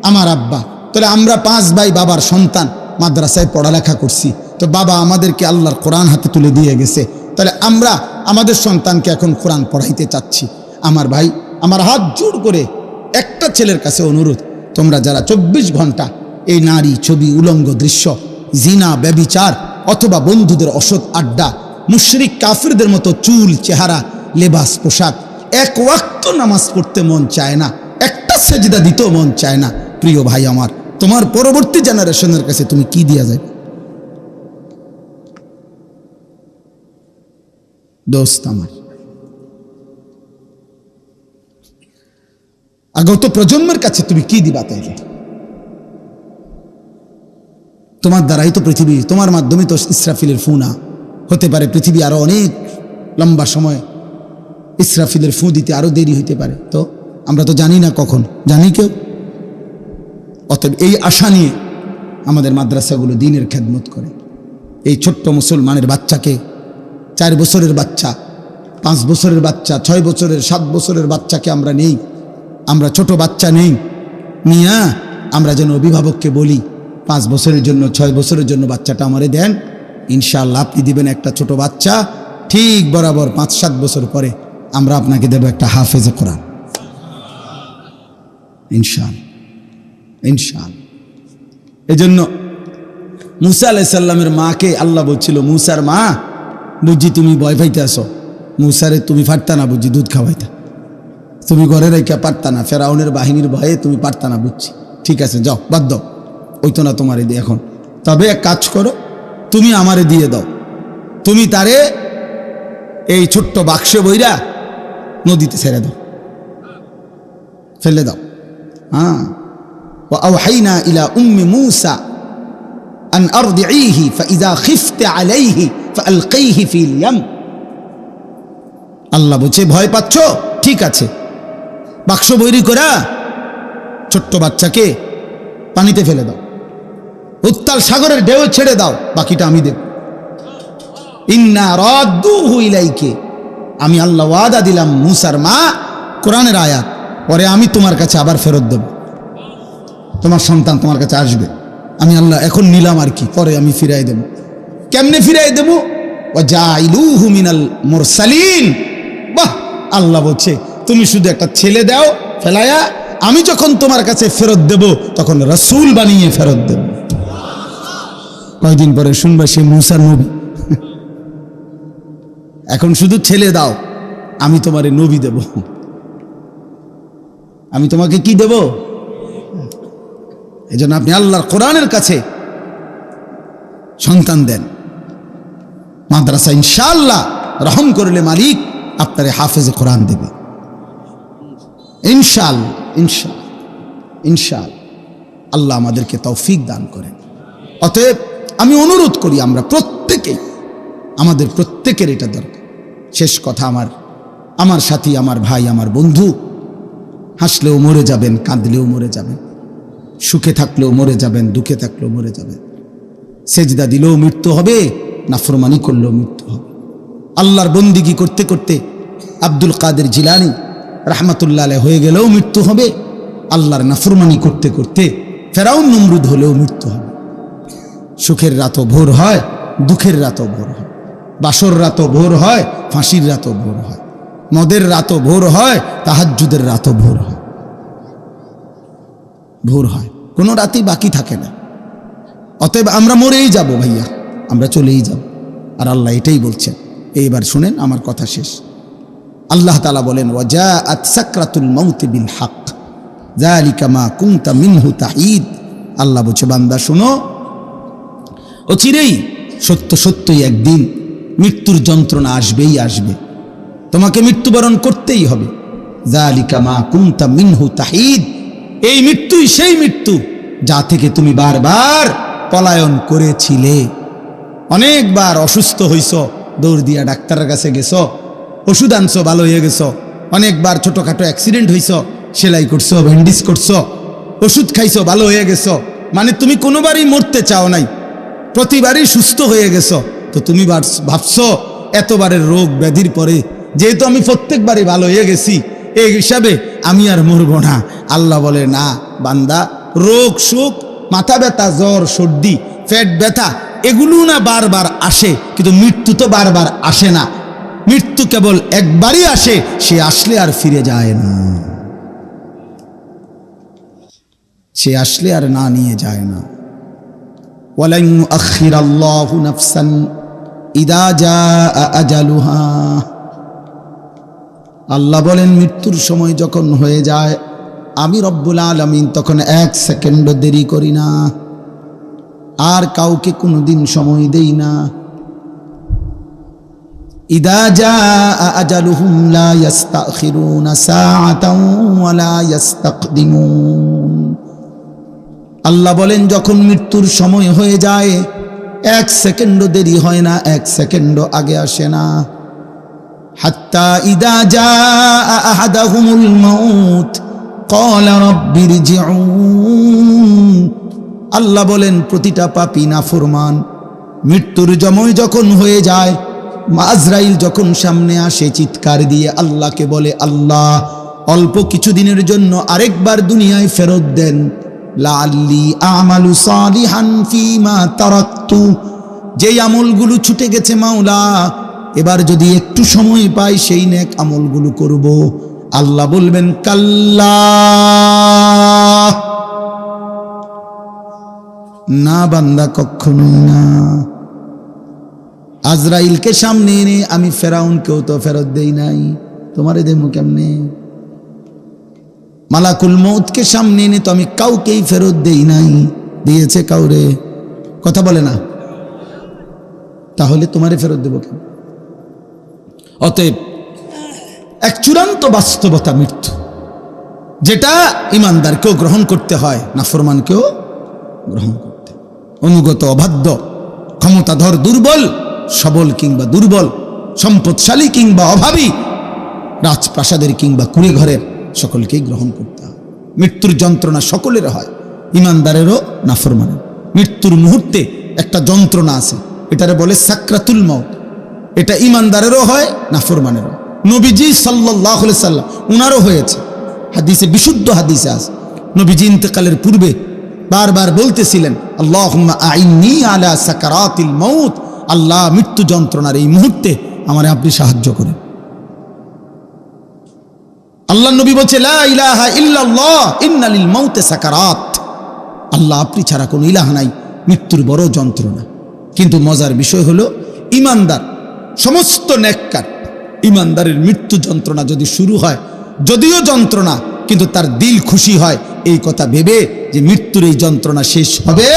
আমার আব্বা। তাহলে আমরা 5 ভাই বাবার সন্তান, মাদ্রাসায় পড়ালেখা করছি। তো বাবা আমাদেরকে আল্লাহর কোরআন হাতে তুলে দিয়ে গেছে, তাহলে আমরা আমাদের সন্তানকে এখন কোরআন পড়াইতে চাচ্ছি। আমার ভাই, আমার হাত জোড় করে একটা ছেলের কাছে অনুরোধ, তোমরা যারা 24 ঘন্টা এই নারী ছবি, উলঙ্গ দৃশ্য, জিনা, ব্যভিচার অথবা বন্ধুদের অসৎ আড্ডা, মুশরিক কাফিরদের মতো চুল, চেহারা, লেবাস, পোশাক, এক ওয়াক্ত নামাজ পড়তে মন চায় না, একটা সেজদা দিতেও মন চায় না, প্রিয় ভাই আমার, তোমার পরবর্তী জেনারেশনের কাছে তুমি কি দিয়া যায়? দোস্ত আমার, আগত প্রজন্মের কাছে তুমি কি দিবা? তাইলে তোমার দ্বারাই তো পৃথিবী, তোমার মাধ্যমে তো ইসরাফিলের ফু না হতে পারে, পৃথিবী আরো অনেক লম্বা সময় ইসরাফিলের ফু দিতে আরো দেরি হইতে পারে। তো আমরা তো জানি না কখন, জানি কেউ? অতএব এই আশা নিয়ে আমাদের মাদ্রাসাগুলো দ্বীনের খেদমত করে, এই ছোট্ট মুসলমানের বাচ্চাকে, 4 বছরের বাচ্চা, 5 বছরের বাচ্চা, 6 বছরের, 7 বছরের বাচ্চাকে আমরা নেই, আমরা ছোট বাচ্চা নেই নিয়া আমরা যেন অভিভাবককে বলি 5 বছরের জন্য, 6 বছরের জন্য বাচ্চাটা আমারে দেন, ইনশাআল্লাহ আপনি দিবেন একটা ছোট বাচ্চা, ঠিক বরাবর 5-7 বছর পরে আমরা আপনাকে দেব একটা হাফেজে কোরআন, ইনশাআল্লাহ ইনশাআল্লাহ। এজন্য মুসা আলাইহিস সালামের মাকে আল্লাহ বলছিল, মুসার মা বুঝি তুমি ভয় পাইতে আসো, মুসারে তুমি পারতা না বুঝি দুধ খাওয়াইতা, তুমি ঘরে রেখে পারতা না, ফেরাউনের বাহিনীর ভয়ে তুমি পারতা না বুঝছি, ঠিক আছে যাও বাদ দাও, ওই তো না তোমারে দিয়ে এখন, তবে এক কাজ করো, তুমি আমারে দিয়ে দাও, তুমি তারে এই ছোট্ট বাক্সে বইরা নদীতে ছেড়ে দাও, ফেলে দাও। হ্যাঁ, وأوحينا إلى أم موسى أن أرضعيه فإذا خفت عليه فألقيه في اليم। আল্লাহ বলছে ভয় পাচ্ছ, ঠিক আছে, বাক্স বৈরি করা ছোট্ট বাচ্চাকে পানিতে ফেলে দাও, উত্তাল সাগরের ঢেউ ছেড়ে দাও, বাকিটা আমি দেব। ইন্না রাদ্দুহু ইলাইকে, আমি আল্লাহ ওয়াদা দিলাম মুসার মা, কোরআনের আয়াত, পরে আমি তোমার কাছে আবার ফেরত দেব, তোমার সন্তান তোমার কাছে আসবে, আমি আল্লাহ এখন নিলাম আর কি, পরে আমি ফিরাই দেব। কেমনে ফিরাই দেব? ওয়াজাইলুহু মিনাল মুরসালিন। বাহ, আল্লাহ বলছে তুমি শুধু একটা ছেলে দাও ফেলায়া, আমি যখন তোমার কাছে ফেরত দেব তখন রাসূল বানিয়ে ফেরত দেব। কয়দিন পরে শুনবা সে মুসা নবী। এখন শুধু ছেলে দাও, আমি তোমারে নবী দেব, আমি তোমাকে কি দেব? এই জন্য আপনি আল্লাহর কোরআনের কাছে সন্তান দেন, মাদ্রাসা ইনশাআল্লাহ রহম করলে মালিক আপনারে হাফেজে কোরআন দেবে ইনশাআল্লাহ ইনশাআল্লাহ ইনশাআল্লাহ। আল্লাহ আমাদেরকে তৌফিক দান করেন। অতএব আমি অনুরোধ করি, আমরা প্রত্যেকেই, আমাদের প্রত্যেকের এটা দরকার। শেষ কথা, আমার সাথী, আমার ভাই, আমার বন্ধু, হাসলেও মরে যাবেন, কাঁদলেও মরে যাবেন, সুখে থাকলেও মরে যাবেন, দুঃখে থাকলেও মরে যাবেন, সেজদা দিলেও মৃত্যু হবে, নাফরমানি করলেও মৃত্যু হবে। আল্লাহর বন্দিগি করতে করতে আব্দুল কাদের জিলানী রাহমাতুল্লাহ আলাইহি হয়ে গেলেও মৃত্যু হবে, আল্লাহর নাফরমানি করতে করতে ফেরাউন নমরুদ হলেও মৃত্যু হবে। সুখের রাতও ভোর হয়, দুঃখের রাতও ভোর হয়, বাসর রাতও ভোর হয়, ফাঁসির রাতও ভোর হয়, মদের রাতও ভোর হয়, তাহাজ্জুদের রাতও ভোর হয়, ভোর হয়, কোনো রাতই বাকি থাকে না। অতএব আমরা মরেই যাব ভাইয়া, আমরা চলেই যাব, আর আল্লাহ এটাই বলছেন। এইবার শুনেন, আমার কথা শেষ। আল্লাহ তাআলা বলেন, ওয়াজাআত সাকরাতুল মাউত বিল হক যালিকা মা কুনতা মিনহু তাহিদ। আল্লাহ বলছে, বান্দা শোনো, অচিরেই সত্য সত্যই একদিন মৃত্যুর যন্ত্রণা আসবেই আসবে, তোমাকে মৃত্যুবরণ করতেই হবে। যালিকা মা কুনতা মিনহু তাহিদ, এই মৃত্যুই সেই মৃত্যু যা থেকে তুমি বারবার পলায়ন করেছিলে। অনেকবার অসুস্থ হইছ, দৌড় দিয়া ডাক্তারের কাছে গেছ, ওষুধ আনছো, ভালো হয়ে গেছ। অনেকবার ছোটখাটো অ্যাক্সিডেন্ট হইছ, সেলাই করছো, ব্যান্ডেজ করছো, ওষুধ খাইছো, ভালো হয়ে গেছ। মানে তুমি কোনোবারই মরতে চাও নাই, প্রতিবারই সুস্থ হয়ে গেছ। তো তুমি ভাবছো এতবারের রোগ ব্যাধির পরে যেহেতু আমি প্রত্যেকবারই ভালো হয়ে গেছি, এই হিসাবে আমি আর মরবো না। আল্লাহ বলে, না বান্দা, রোগ সুখ, মাথা ব্যথা, জ্বর, সর্দি, পেট ব্যথা, এগুলো না বারবার আসে, কিন্তু মৃত্যু তো বারবার আসে না। মৃত্যু কেবল একবারই আসে, সে আসলে আর ফিরে যায় না, সে আসলে আর না নিয়ে যায় না। ওয়ালান ইউআখিরাল্লাহু নাফসান ইযা জাআ আজালুহা। আল্লাহ বলেন, মৃত্যুর সময় যখন হয়ে যায়, আমি রব্বুল আলামিন তখন 1 সেকেন্ডও দেরি করি না, আর কাউকে কোনোদিন সময় দেই না। ইযা জাআ আজালুহুম লা ইস্তাখিরুনা সাআতান ওয়া লা ইস্তাকদিমুন। আল্লাহ বলেন, যখন মৃত্যুর সময় হয়ে যায়, 1 সেকেন্ডও দেরি হয় না, 1 সেকেন্ডও আগে আসে না। হাত্তা ইযা জাআ আহাদাহুমুল মাউত ক্বালা রাব্বিরজিউন। আল্লাহ বলেন, প্রতিটা পাপী নাফরমান মৃত্যুর সময় যখন হয়ে যায়, আজরাইল যখন সামনে আসে, চিৎকার দিয়ে আল্লাহকে বলে, আল্লাহ অল্প কিছুদিনের জন্য আরেকবার দুনিয়ায় ফেরত দেন, লাআল্লি আমালু সালিহান ফীমা তারাকতু, যেই আমলগুলো ছুটে গেছে মাওলা, এবার যদি একটু সময় পাই সেই নেক আমলগুলো করব। আল্লাহ বলবেন, কাল্লা, না বান্দা, কখনোই না। আজরাইলকে সামনে এনে আমি ফেরাউনকেও তো ফেরত দেই নাই, তোমারে দেবো কেমনে? মালাকুল মউতকে সামনে এনে তো আমি কাউকেই ফেরত দেই নাই, দিয়েছে কাউরে? কথা বলে না, তাহলে তোমারে ফেরত দেব কেন? অতএব এক চূড়ান্ত বাস্তবতা মৃত্যু, যেটা ইমানদারকেও গ্রহণ করতে হয়, নাফরমানকেও গ্রহণ করতে। অনুগত অবাধ্য, ক্ষমতাধর দুর্বল, সবল কিংবা দুর্বল, সম্পদশালী কিংবা অভাবী, রাজপ্রাসাদের কিংবা কুড়ে ঘরের, সকলকেই গ্রহণ করতে হয়। মৃত্যুর যন্ত্রণা সকলের হয়, ইমানদারেরও নাফরমানের। মৃত্যুর মুহূর্তে একটা যন্ত্রণা আছে, এটারে বলে সাকরাতুল মউত। এটা ইমানদারেরও হয়, নাফরমানেরও। নবীজি সাল্লাল্লাহু আলাইহি সাল্লাম উনারও হয়েছে, হাদিসে, বিশুদ্ধ হাদিসে আছে। নবীজি ইন্তেকালের পূর্বে বারবার বলতেছিলেন, আল্লাহুম্মা আইন্নি আলা সাকারাতিল মউত, আল্লাহ মৃত্যু যন্ত্রণার এই মুহূর্তে আমারে আপনি সাহায্য করেন। আল্লাহ নবী বলছে, লা ইলাহা ইল্লাল্লাহ ইন্না লিল মাউতি সাকারাত, আল্লাহ আপনি ছাড়া কোনো ইলাহ নাই, মৃত্যুর বড় যন্ত্রণা। কিন্তু মজার বিষয় হলো, ইমানদার, সমস্ত নেককার ইমানদারের মৃত্যু যন্ত্রণা যদি শুরু হয়, যদিও যন্ত্রণা, কিন্তু তার দিল খুশি হয় এই কথা ভেবে যে মৃত্যুর এই যন্ত্রণা শেষ হবে,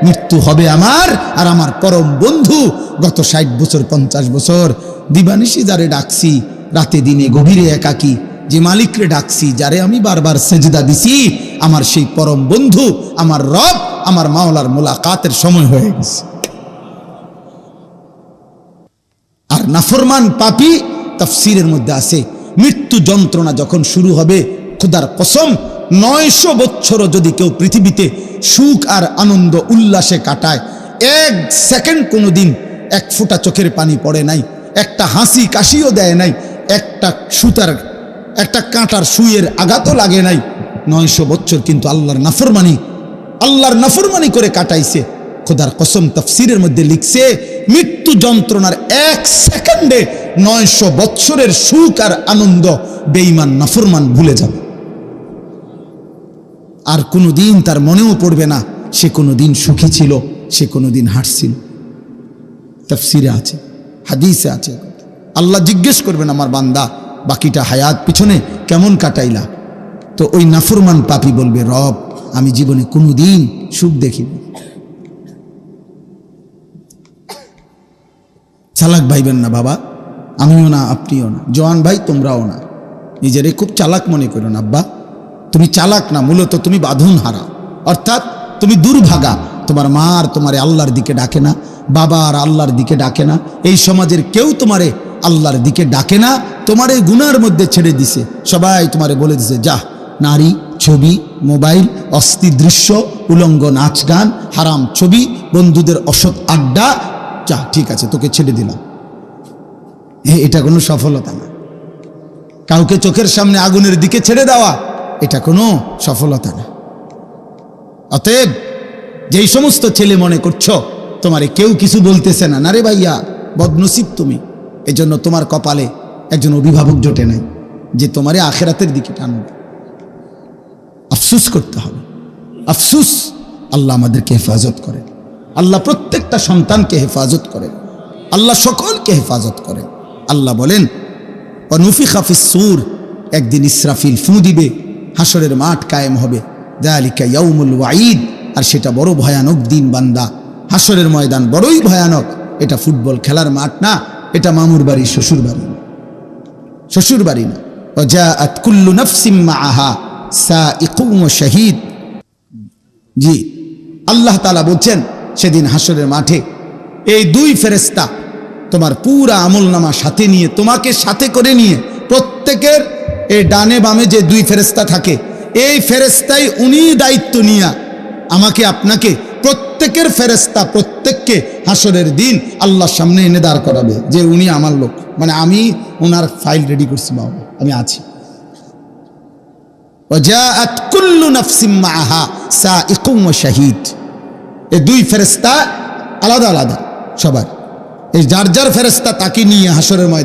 মৃত্যু হবে আমার আর আমার পরম বন্ধু। গত 60 বছর 50 বছর দিবানিশি যারে ডাকছি, রাতে দিনে গভীরে একাকী, যে মালিকরে ডাকছি, যারে আমি বারবার সেজদা দিছি, আমার সেই পরম বন্ধু, আমার রব, আমার মাওলার মোলাকাতের সময় হয়ে গেছে। আর নাফরমান পাপী, তাফসীরের মধ্যে আছে, মৃত্যু যন্ত্রণা যখন শুরু হবে, খোদার কসম 900 বছরও যদি কেউ পৃথিবীতে সুখ আর আনন্দ উল্লাসে কাটায়, 1 সেকেন্ড কোনো দিন 1 ফোঁটা চোখের পানি পড়ে নাই, একটা হাসি কাশিও দেয় নাই, একটা কাঁটার সুইয়ের আঘাতও লাগে নাই, 900 বছর কিন্তু আল্লাহর নাফরমানি করে কাটাইছে। খোদার কসম তাফসীরের মধ্যে লিখছে, মৃত্যু যন্ত্রণার 1 সেকেন্ডে 900 বছরের সুখ আর আনন্দ বেঈমান নাফরমান ভুলে যাবে, আর কোনোদিন তার মনেও পড়বে না সে কোনোদিন সুখী ছিল, সে কোনোদিন হাসছিল। তাফসীরে আছে, হাদিসে আছে। আল্লাহ জিজ্ঞেস করবেন, আমার বান্দা বাকিটা হায়াত পিছনে কেমন কাটাইলা? তো ওই নাফরমান পাপী বলবে, রব আমি জীবনে কোনোদিন সুখ দেখিনি। চালাক ভাইবেন না বাবা, আমিও না, আপনিও না, জওয়ান ভাই তোমরাও না, নিজেরে খুব চালাক মনে করো না। আব্বা তুমি চালাক না, মূলত তুমি বাঁধন হারা, অর্থাৎ তুমি দুর্ভাগা। তোমার মা আর তোমারে আল্লাহর দিকে ডাকে না, বাবা আর আল্লাহর দিকে ডাকে না, এই সমাজের কেউ তোমারে আল্লাহর দিকে ডাকে না, তোমারে গুনার মধ্যে ছেড়ে দিছে। সবাই তোমারে বলে দিছে, যা, নারী, ছবি, মোবাইল, অস্থির দৃশ্য, উলঙ্গ নাচ গান, হারাম ছবি, বন্ধুদের অসৎ আড্ডা, যা, ঠিক আছে তোকে ছেড়ে দিলাম। এটা কোনো সফলতা না। কাউকে চোখের সামনে আগুনের দিকে ছেড়ে দেওয়া, এটা কোনো সফলতা না। অতএব যেই সমস্ত ছেলে মনে করছো তোমারে কেউ কিছু বলতেছে না, না রে ভাইয়া, বদনসিব তুমি। এজন্য তোমার কপালে একজন অভিভাবক জোটে নাই যে তোমারে আখেরাতের দিকে টানবে। আফসুস করতে হবে, আফসুস। আল্লাহ আমাদেরকে হেফাজত করেন, আল্লাহ প্রত্যেকটা সন্তানকে হেফাজত করেন, আল্লাহ সকলকে হেফাজত করেন। আল্লাহ বলেন, ওয়ানুফিখা ফিস-সূর, একদিন ইসরাফিল ফু দিবে, হাসরের মাঠ কায়েম হবে, যালিকা ইয়াউমুল ওয়াঈদ, আর সেটা বড় ভয়ানক দিন বান্দা। হাসরের ময়দান বড়ই ভয়ানক। এটা ফুটবল খেলার মাঠ না, এটা মামুর বাড়ি, শ্বশুর বাড়ি না, শ্বশুর বাড়ি না। ওয়াজাআত কুল্লু নাফসিম মাআহা সাইকুম ওয়া শাহীদ। জি, আল্লাহ তাআলা বলছেন, সেদিন হাসরের মাঠে এই 2 ফেরেশতা তোমার পুরা আমলনামা সাথে নিয়ে, তোমাকে সাথে করে নিয়ে, প্রত্যেকের এই ডানে বামে যে 2 ফেরেশতা থাকে, এই ফেরেশতাই উনি দায়িত্ব নিয়ে আমাকে আপনাকে প্রত্যেকের ফেরেশতা প্রত্যেককে হাসরের দিন আল্লাহর সামনে এনে দাঁড় করাবে যে উনি আমার লোক, মানে আমি ওনার ফাইল রেডি করছি, বাবা আমি আছি। ওয়াজাআত কুল্লু নাফসিম মাআহা সাইকুম ওয়া শাহীদ। এই দুই ফেরেশতা আলাদা আলাদা সবার, এই যার যার ফেরেশতা তাকে নিয়ে হাসরের ময়দানে